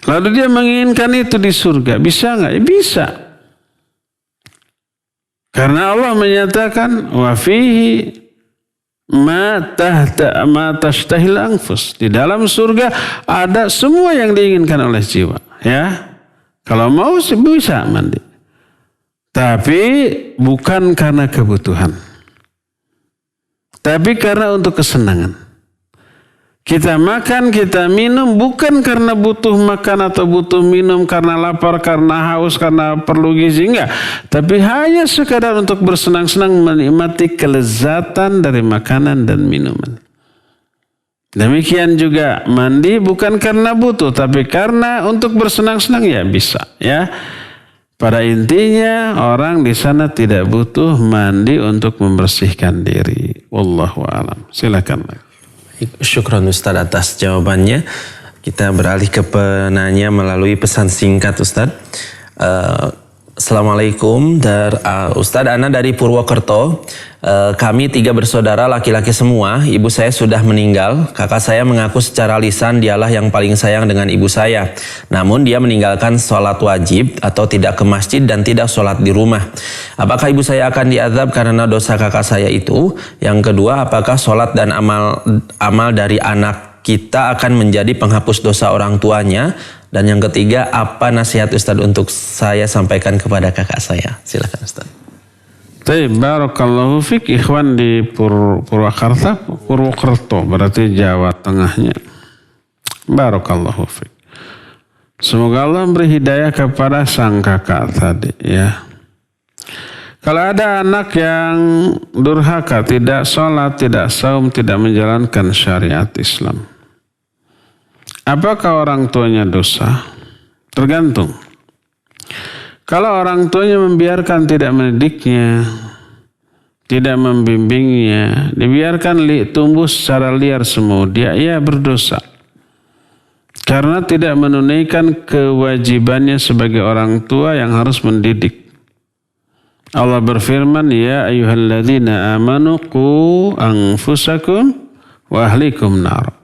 Speaker 2: Lalu dia menginginkan itu di surga, bisa nggak? Ya bisa. Karena Allah menyatakan wa fihi ma tashtahil anfus. Di dalam surga ada semua yang diinginkan oleh jiwa, ya. Kalau mau bisa mandi. Tapi bukan karena kebutuhan. Tapi karena untuk kesenangan. Kita makan, kita minum bukan karena butuh makan atau butuh minum, karena lapar, karena haus, karena perlu gizi. Enggak. Tapi hanya sekadar untuk bersenang-senang menikmati kelezatan dari makanan dan minuman. Demikian juga mandi bukan karena butuh, tapi karena untuk bersenang-senang, ya bisa, ya. Pada intinya orang di sana tidak butuh mandi untuk membersihkan diri. Wallahu a'lam. Silakan.
Speaker 3: Syukran Ustaz atas jawabannya. Kita beralih ke penanya melalui pesan singkat Ustaz. Assalamualaikum, Ustaz, Ana dari Purwokerto. Kami 3 bersaudara laki-laki semua. Ibu saya sudah meninggal. Kakak saya mengaku secara lisan dialah yang paling sayang dengan ibu saya. Namun dia meninggalkan sholat wajib atau tidak ke masjid dan tidak sholat di rumah. Apakah ibu saya akan diazab karena dosa kakak saya itu? Yang kedua, apakah sholat dan amal dari anak kita akan menjadi penghapus dosa orang tuanya? Dan yang ketiga, apa nasihat Ustadz untuk saya sampaikan kepada kakak saya? Silakan Ustadz.
Speaker 2: Barakallahu fik, ikhwan di Purwokerto, berarti Jawa Tengahnya. Barakallahu fik. Semoga Allah beri hidayah kepada sang kakak tadi, ya. Kalau ada anak yang durhaka, tidak sholat, tidak saum, tidak menjalankan syariat Islam, apakah orang tuanya dosa? Tergantung. Kalau orang tuanya membiarkan, tidak mendidiknya, tidak membimbingnya, dibiarkan tumbuh secara liar semua, dia berdosa. Karena tidak menunaikan kewajibannya sebagai orang tua yang harus mendidik. Allah berfirman, ya ayyuhalladzina amanu qu anfusakum wa ahlikum nar.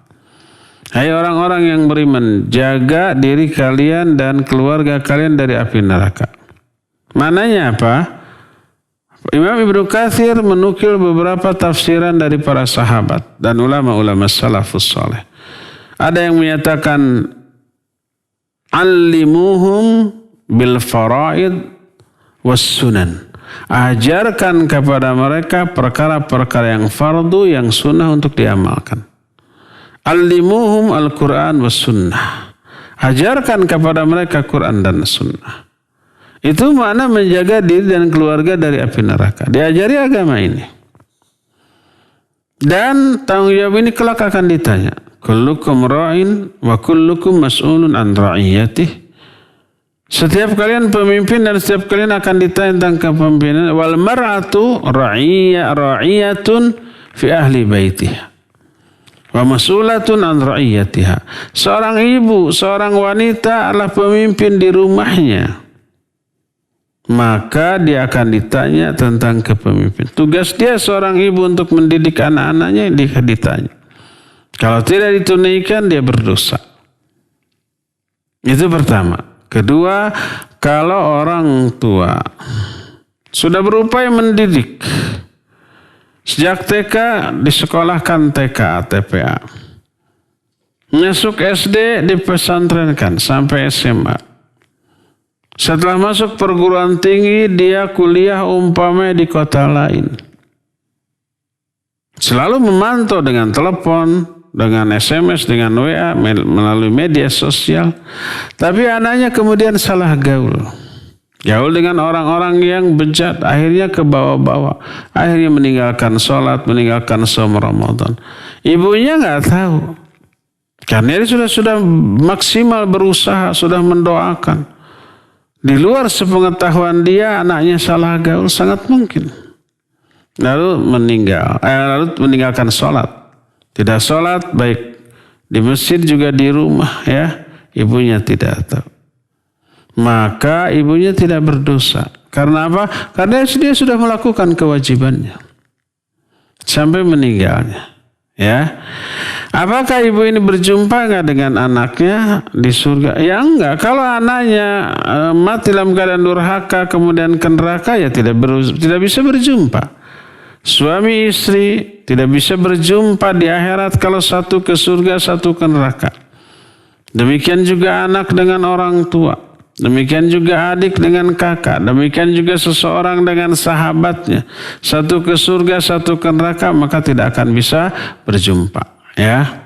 Speaker 2: Hai orang-orang yang beriman, jaga diri kalian dan keluarga kalian dari api neraka. Mananya apa? Imam Ibnu Katsir menukil beberapa tafsiran dari para sahabat dan ulama-ulama salafus saleh. Ada yang menyatakan allimuhum bil faraid was sunan. Ajarkan kepada mereka perkara-perkara yang fardu, yang sunnah untuk diamalkan. Allimuhum al-Quran was sunnah. Ajarkan kepada mereka Quran dan Sunnah. Itu makna menjaga diri dan keluarga dari api neraka. Diajari agama ini. Dan tanggung jawab ini kelak akan ditanya. Kullukum ra'in wa kullukum mas'ulun an ra'iyatih. Setiap kalian pemimpin dan setiap kalian akan ditanya tentang kepemimpinan. Wal mar'atu ra'iyatun fi ahli baitiha. Wa mas'ulatun an ra'iyatiha. Seorang ibu, seorang wanita adalah pemimpin di rumahnya. Maka dia akan ditanya tentang kepemimpinan. Tugas dia seorang ibu untuk mendidik anak-anaknya dia ditanya. Kalau tidak ditunaikan dia berdosa. Itu pertama. Kedua, kalau orang tua sudah berupaya mendidik sejak TK disekolahkan TK, TPA. Masuk SD dipesantrenkan sampai SMA. Setelah masuk perguruan tinggi dia kuliah umpamanya di kota lain. Selalu memantau dengan telepon, dengan SMS, dengan WA, melalui media sosial. Tapi anaknya kemudian salah gaul. Gaul dengan orang-orang yang bejat, akhirnya ke bawah-bawah. Akhirnya meninggalkan sholat, meninggalkan shaum Ramadan. Ibunya nggak tahu. Karena dia sudah maksimal berusaha, sudah mendoakan. Di luar sepengetahuan dia, anaknya salah gaul, sangat mungkin. Lalu meninggalkan sholat. Tidak sholat, baik di masjid juga di rumah, ya. Ibunya tidak tahu. Maka ibunya tidak berdosa. Karena apa? Karena dia sudah melakukan kewajibannya sampai meninggalnya. Ya, apakah ibu ini berjumpa nggak dengan anaknya di surga? Ya enggak. Kalau anaknya mati dalam keadaan durhaka kemudian ke neraka, ya tidak bisa berjumpa. Suami istri tidak bisa berjumpa di akhirat kalau satu ke surga, satu ke neraka. Demikian juga anak dengan orang tua. Demikian juga adik dengan kakak. Demikian juga seseorang dengan sahabatnya. Satu ke surga, satu ke neraka, maka tidak akan bisa berjumpa. Ya.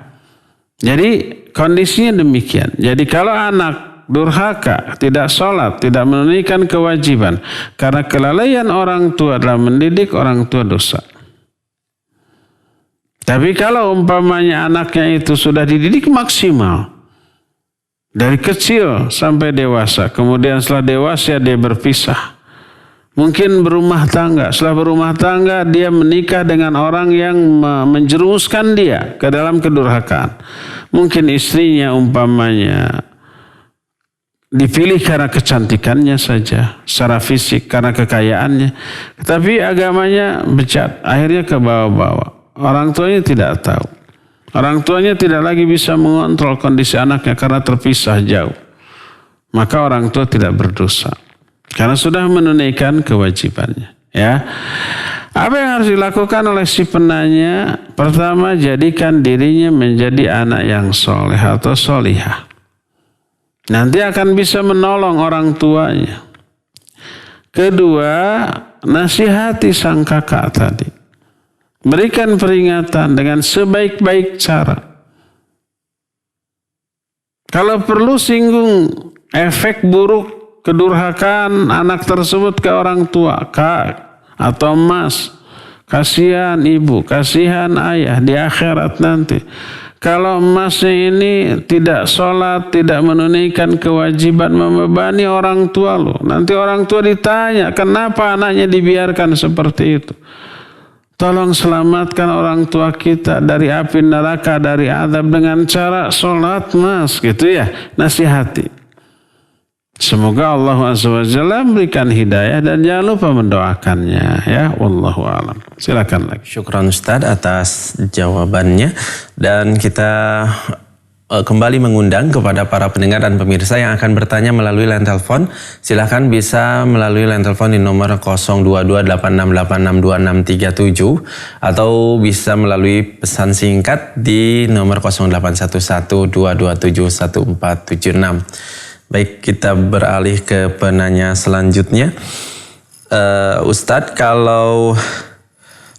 Speaker 2: Jadi kondisinya demikian. Jadi kalau anak durhaka, tidak sholat, tidak menunaikan kewajiban, karena kelalaian orang tua dalam mendidik, orang tua dosa. Tapi kalau umpamanya anaknya itu sudah dididik maksimal, dari kecil sampai dewasa. Kemudian setelah dewasa dia berpisah. Mungkin berumah tangga. Setelah berumah tangga dia menikah dengan orang yang menjerumuskan dia ke dalam kedurhakaan. Mungkin istrinya umpamanya dipilih karena kecantikannya saja. Secara fisik karena kekayaannya. Tapi agamanya bejat. Akhirnya ke bawah-bawah. Orang tuanya tidak tahu. Orang tuanya tidak lagi bisa mengontrol kondisi anaknya karena terpisah jauh. Maka orang tua tidak berdosa. Karena sudah menunaikan kewajibannya. Ya. Apa yang harus dilakukan oleh si penanya? Pertama, jadikan dirinya menjadi anak yang soleh atau solihah. Nanti akan bisa menolong orang tuanya. Kedua, nasihati sang kakak tadi. Berikan peringatan dengan sebaik-baik cara. Kalau perlu singgung efek buruk kedurhakaan anak tersebut ke orang tua, kak atau mas. Kasihan ibu, kasihan ayah di akhirat nanti. Kalau emasnya ini tidak sholat, tidak menunaikan kewajiban, membebani orang tua lo. Nanti orang tua ditanya, kenapa anaknya dibiarkan seperti itu? Tolong selamatkan orang tua kita dari api neraka, dari azab dengan cara sholat mas, gitu ya, nasihati. Semoga Allah Azza wa Jalla memberikan hidayah dan jangan lupa mendoakannya, ya. Wallahu a'lam. Silakan lagi.
Speaker 3: Syukran Ustadz atas jawabannya, dan kita kembali mengundang kepada para pendengar dan pemirsa yang akan bertanya melalui line telepon. Silakan bisa melalui line telepon di nomor 0228686267 atau bisa melalui pesan singkat di nomor 081122771476. Baik, kita beralih ke penanya selanjutnya. Ustadz, kalau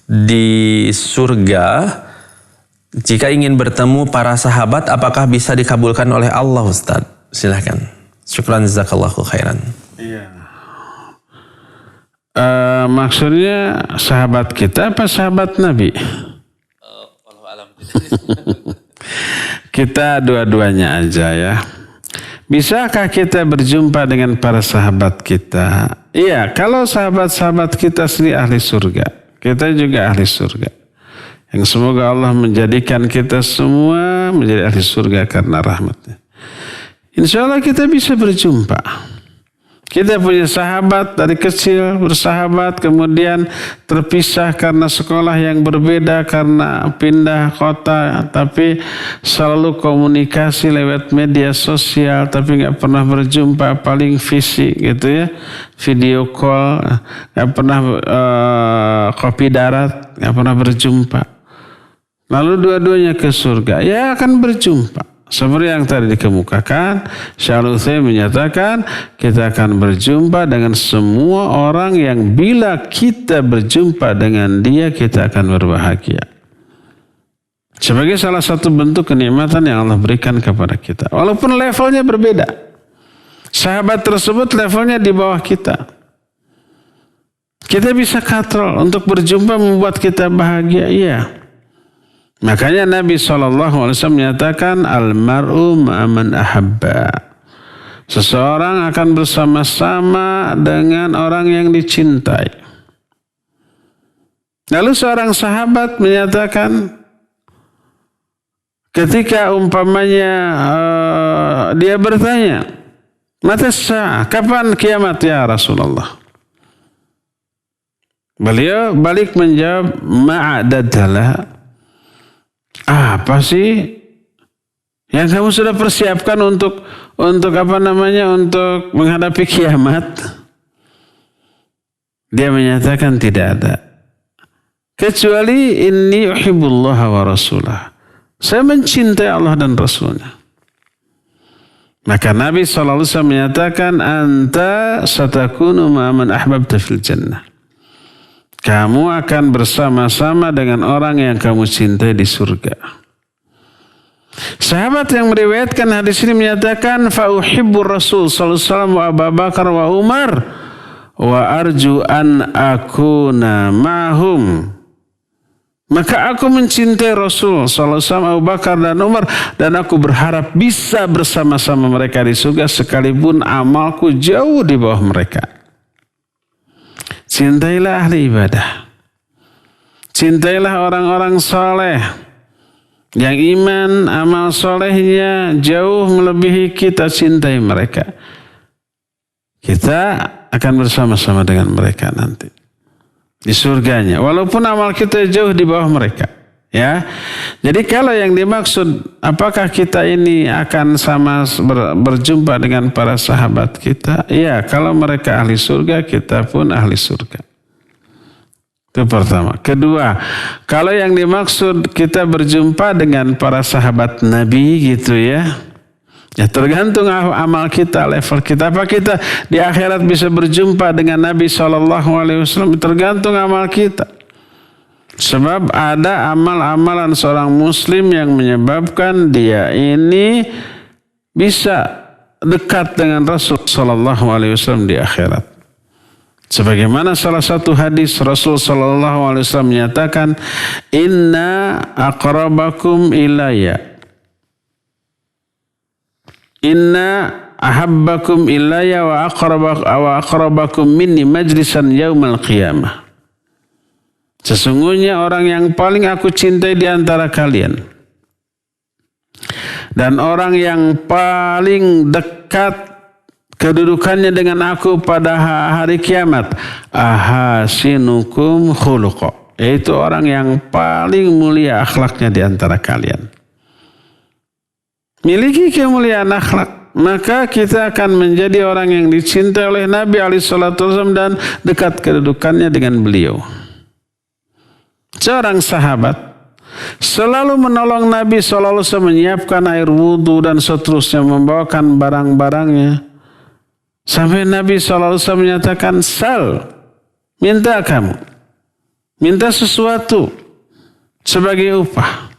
Speaker 3: di surga jika ingin bertemu para sahabat, apakah bisa dikabulkan oleh Allah, Ustadz? Silahkan. Syukran jazakallahu khairan.
Speaker 2: Iya. Maksudnya sahabat kita apa sahabat Nabi? Kita dua-duanya aja ya. Bisakah kita berjumpa dengan para sahabat kita? Iya, kalau sahabat-sahabat kita sendiri ahli surga, kita juga ahli surga. Yang semoga Allah menjadikan kita semua menjadi ahli surga karena rahmatnya. Insya Allah kita bisa berjumpa. Kita punya sahabat dari kecil, bersahabat, kemudian terpisah karena sekolah yang berbeda, karena pindah kota, tapi selalu komunikasi lewat media sosial, tapi nggak pernah berjumpa, paling fisik gitu ya, video call, nggak pernah kopi darat, nggak pernah berjumpa. Lalu dua-duanya ke surga, ya akan berjumpa. Seperti yang tadi dikemukakan, Syaikhul Utsaimin menyatakan kita akan berjumpa dengan semua orang yang bila kita berjumpa dengan dia kita akan berbahagia. Sebagai salah satu bentuk kenikmatan yang Allah berikan kepada kita. Walaupun levelnya berbeda. Sahabat tersebut levelnya di bawah kita. Kita bisa katrol untuk berjumpa membuat kita bahagia, iya. Makanya Nabi SAW menyatakan al-mar'u ma'aman ahabba. Seseorang akan bersama-sama dengan orang yang dicintai. Lalu seorang sahabat menyatakan ketika umpamanya dia bertanya, mata sa'ah, kapan kiamat ya Rasulullah? Beliau balik menjawab, ma'adadalah. Apa sih yang kamu sudah persiapkan untuk menghadapi kiamat? Dia menyatakan tidak ada. Kecuali inni uhibbullaha wa rasulah. Saya mencintai Allah dan Rasulnya. Maka Nabi SAW menyatakan, anta satakunu ma'aman ahbabta fil jannah. Kamu akan bersama-sama dengan orang yang kamu cintai di surga. Sahabat yang meriwayatkan hadis ini menyatakan, fa'uhibbur Rasul sallallahu alaihi wasallam wa Abu Bakar wa Umar wa arju an akuna ma'hum. Maka aku mencintai Rasul sallallahu alaihi wasallam, Abu Bakar dan Umar, dan aku berharap bisa bersama-sama mereka di surga sekalipun amalku jauh di bawah mereka. Cintailah ahli ibadah. Cintailah orang-orang soleh. Yang iman, amal solehnya jauh melebihi kita, cintai mereka. Kita akan bersama-sama dengan mereka nanti. Di surganya. Walaupun amal kita jauh di bawah mereka. Ya, jadi kalau yang dimaksud apakah kita ini akan sama berjumpa dengan para sahabat kita? Ya, kalau mereka ahli surga, kita pun ahli surga. Itu pertama. Kedua, kalau yang dimaksud kita berjumpa dengan para sahabat Nabi gitu ya, ya tergantung amal kita, level kita. Apa kita di akhirat bisa berjumpa dengan Nabi SAW? Tergantung amal kita. Sebab ada amal-amalan seorang muslim yang menyebabkan dia ini bisa dekat dengan Rasul sallallahu alaihi wasallam di akhirat. Sebagaimana salah satu hadis Rasul sallallahu alaihi wasallam menyatakan, inna aqrabakum ilayya, inna ahabbakum ilayya wa aqrabakum minni majlisan yaumal qiyamah. Sesungguhnya orang yang paling aku cintai di antara kalian dan orang yang paling dekat kedudukannya dengan aku pada hari kiamat, ahasinukum khuluqa, yaitu orang yang paling mulia akhlaknya di antara kalian. Miliki kemuliaan akhlak, maka kita akan menjadi orang yang dicintai oleh Nabi SAW dan dekat kedudukannya dengan beliau. Seorang sahabat selalu menolong Nabi SAW menyiapkan air wudhu dan seterusnya, membawakan barang-barangnya. Sampai Nabi SAW menyatakan, sal, minta kamu. Minta sesuatu sebagai upah.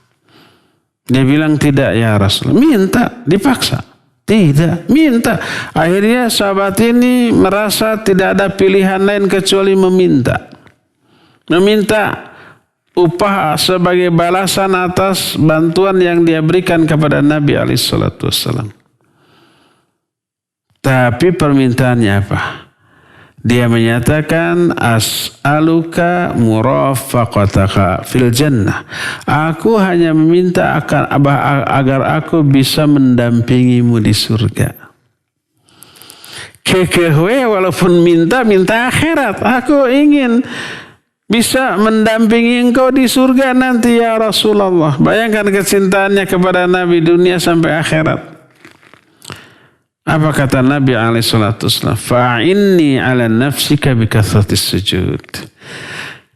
Speaker 2: Dia bilang tidak ya Rasulullah. Minta, dipaksa. Tidak, minta. Akhirnya sahabat ini merasa tidak ada pilihan lain kecuali meminta. Meminta upah sebagai balasan atas bantuan yang dia berikan kepada Nabi SAW. Tapi permintaannya apa? Dia menyatakan, as'aluka murafaqataka fil jannah. Aku hanya meminta agar aku bisa mendampingimu di surga. Kekehwe walaupun minta akhirat. Aku ingin bisa mendampingi engkau di surga nanti ya Rasulullah. Bayangkan kecintaannya kepada Nabi dunia sampai akhirat. Apa kata Nabi SAW? Fa'inni ala nafsika bikathratis sujud.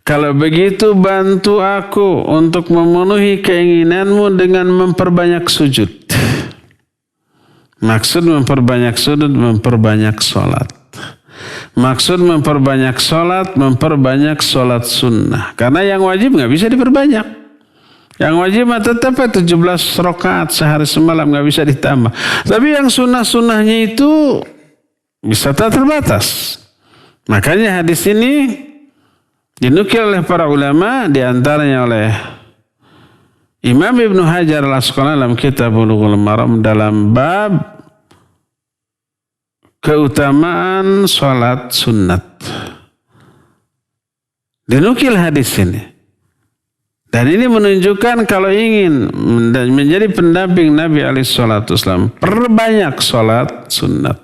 Speaker 2: Kalau begitu bantu aku untuk memenuhi keinginanmu dengan memperbanyak sujud. Maksud memperbanyak sujud, memperbanyak sholat. Maksud memperbanyak memperbanyak sholat sunnah. Karena yang wajib nggak bisa diperbanyak. Yang wajib tetap 17 rakaat sehari semalam, nggak bisa ditambah. Tapi yang sunnah-sunnahnya itu bisa tak terbatas. Makanya hadis ini dinukil oleh para ulama, diantaranya oleh Imam Ibnu Hajar al-Asqalani dalam kitab Bulughul Maram dalam bab keutamaan sholat sunat. Dinukil hadis ini. Dan ini menunjukkan kalau ingin menjadi pendamping Nabi SAW, perbanyak sholat sunat.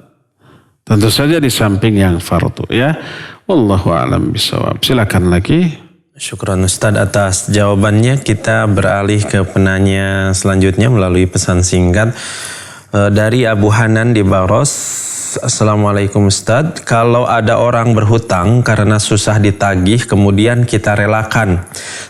Speaker 2: Tentu saja di samping yang fardu ya. Wallahu a'lam bishawab. Silakan lagi.
Speaker 3: Syukran Ustaz atas jawabannya. Kita beralih ke penanya selanjutnya melalui pesan singkat dari Abu Hanan di Baros. Assalamualaikum Ustaz, kalau ada orang berhutang karena susah ditagih kemudian kita relakan,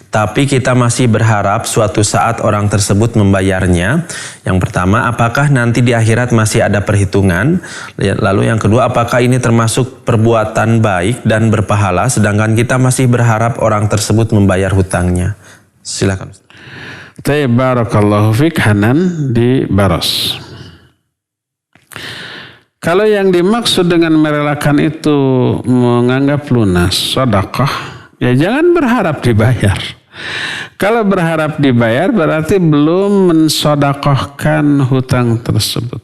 Speaker 3: tapi kita masih berharap suatu saat orang tersebut membayarnya. Yang pertama, apakah nanti di akhirat masih ada perhitungan? Lalu yang kedua, apakah ini termasuk perbuatan baik dan berpahala sedangkan kita masih berharap orang tersebut membayar hutangnya? Silakan Ustaz.
Speaker 2: Barakallahu fik Hanan di Baros. Kalau yang dimaksud dengan merelakan itu menganggap lunas, sedekah, ya jangan berharap dibayar. Kalau berharap dibayar berarti belum mensedekahkan hutang tersebut.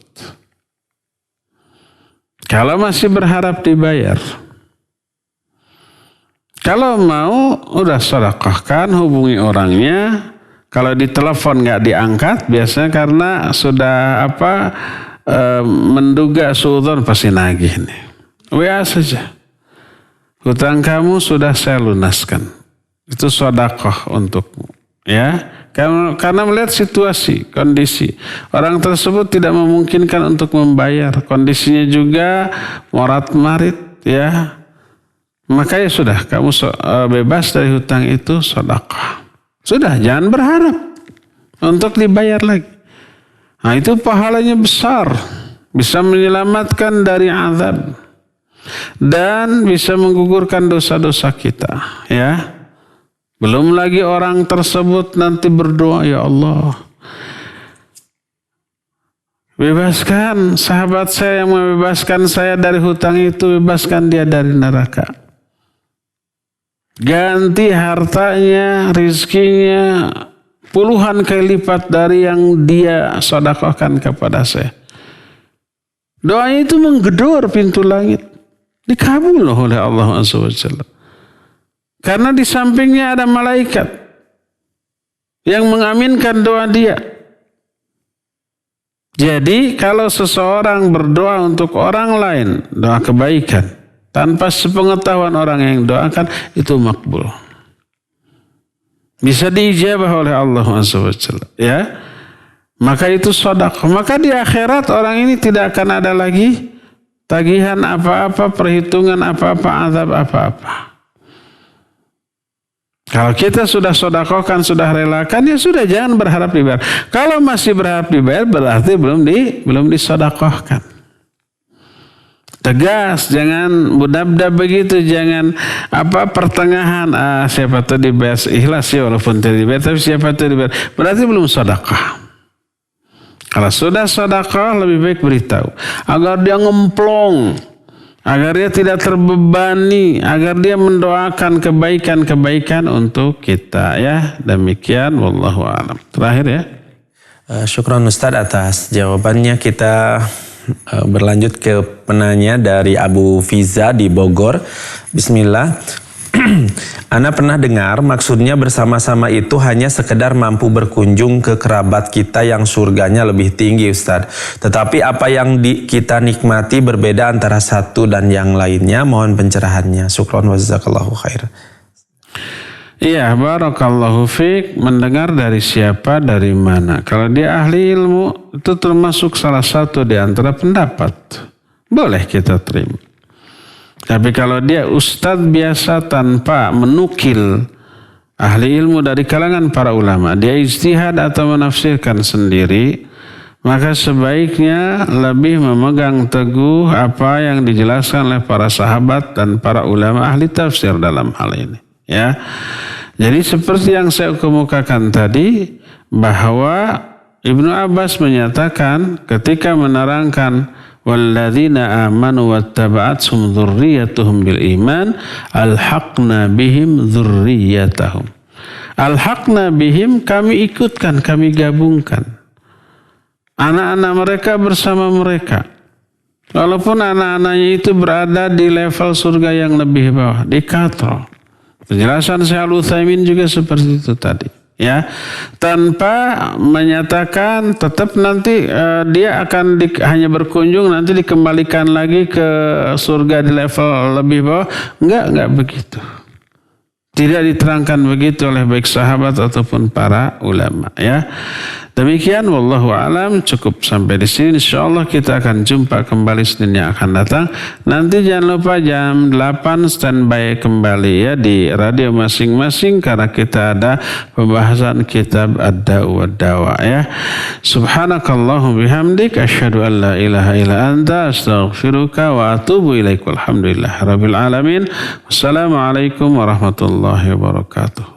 Speaker 2: Kalau masih berharap dibayar, kalau mau udah sedekahkan, hubungi orangnya. Kalau ditelepon nggak diangkat, biasanya karena sudah menduga suudzon pasti nagih nih. WA saja. Hutang kamu sudah saya lunaskan. Itu sedekah untukmu. Ya. Karena melihat situasi, kondisi. Orang tersebut tidak memungkinkan untuk membayar. Kondisinya juga morat marit. Ya. Maka ya sudah. Kamu bebas dari hutang itu sedekah. Sudah. Jangan berharap untuk dibayar lagi. Nah itu pahalanya besar, bisa menyelamatkan dari azab dan bisa menggugurkan dosa-dosa kita. Ya, belum lagi orang tersebut nanti berdoa, ya Allah, bebaskan sahabat saya yang membebaskan saya dari hutang itu, bebaskan dia dari neraka. Ganti hartanya, rizkinya puluhan kali lipat dari yang dia sedekahkan kepada saya. Doanya itu menggedor pintu langit. Dikabul oleh Allah SWT. Karena di sampingnya ada malaikat yang mengaminkan doa dia. Jadi kalau seseorang berdoa untuk orang lain, doa kebaikan, tanpa sepengetahuan orang yang doakan, itu makbul. Bisa diijabah oleh Allah SWT. Ya. Maka itu sedekah. Maka di akhirat orang ini tidak akan ada lagi tagihan apa-apa, perhitungan apa-apa, azab apa-apa. Kalau kita sudah sedekahkan, sudah relakan, ya sudah, jangan berharap dibayar. Kalau masih berharap dibayar berarti belum disedekahkan. Tegas, jangan mudabdab begitu, jangan pertengahan, siapa tuh dibayar, ikhlas ya walaupun tidak dibayar, tapi siapa tuh dibayar, berarti belum sedekah. Kalau sudah sedekah lebih baik beritahu agar dia ngemplong, agar dia tidak terbebani, agar dia mendoakan kebaikan-kebaikan untuk kita ya. Demikian wallahu a'lam. Terakhir ya.
Speaker 3: Syukran Ustadz atas jawabannya. Kita berlanjut ke penanya dari Abu Fiza di Bogor. Bismillah. Ana pernah dengar maksudnya bersama-sama itu hanya sekedar mampu berkunjung ke kerabat kita yang surganya lebih tinggi Ustadz. Tetapi apa yang kita nikmati berbeda antara satu dan yang lainnya. Mohon pencerahannya. Syukran wa jazakallahu khair.
Speaker 2: Iya, barakallahu fiik. Mendengar dari siapa, dari mana? Kalau dia ahli ilmu, itu termasuk salah satu di antara pendapat. Boleh kita terima. Tapi kalau dia ustadz biasa tanpa menukil ahli ilmu dari kalangan para ulama, dia ijtihad atau menafsirkan sendiri, maka sebaiknya lebih memegang teguh apa yang dijelaskan oleh para sahabat dan para ulama ahli tafsir dalam hal ini. Ya, jadi seperti yang saya kemukakan tadi, bahwa Ibnu Abbas menyatakan ketika menerangkan walladzina amanu wattaba'athum dzurriyyatuhum bil iman alhaqna bihim dzurriyyatahum. Alhaqna bihim, kami ikutkan, kami gabungkan anak-anak mereka bersama mereka. Walaupun anak-anaknya itu berada di level surga yang lebih bawah, di katro. Penjelasan Syekh Al-Utsaimin juga seperti itu tadi. Ya, tanpa menyatakan tetap nanti dia akan hanya berkunjung, nanti dikembalikan lagi ke surga di level lebih bawah. Enggak begitu. Tidak diterangkan begitu oleh baik sahabat ataupun para ulama. Ya, demikian wallahu a'lam. Cukup sampai di sini. Insyaallah kita akan jumpa kembali Senin yang akan datang. Nanti jangan lupa jam 8 standby kembali ya di radio masing-masing, karena kita ada pembahasan kitab Ad-Da'u wad-Dawa ya. Subhanakallahumma bihamdik asyhadu an la ilaha illa anta astaghfiruka wa atubu ilaik. Walhamdulillahirabbil alamin. Wassalamualaikum warahmatullahi wabarakatuh.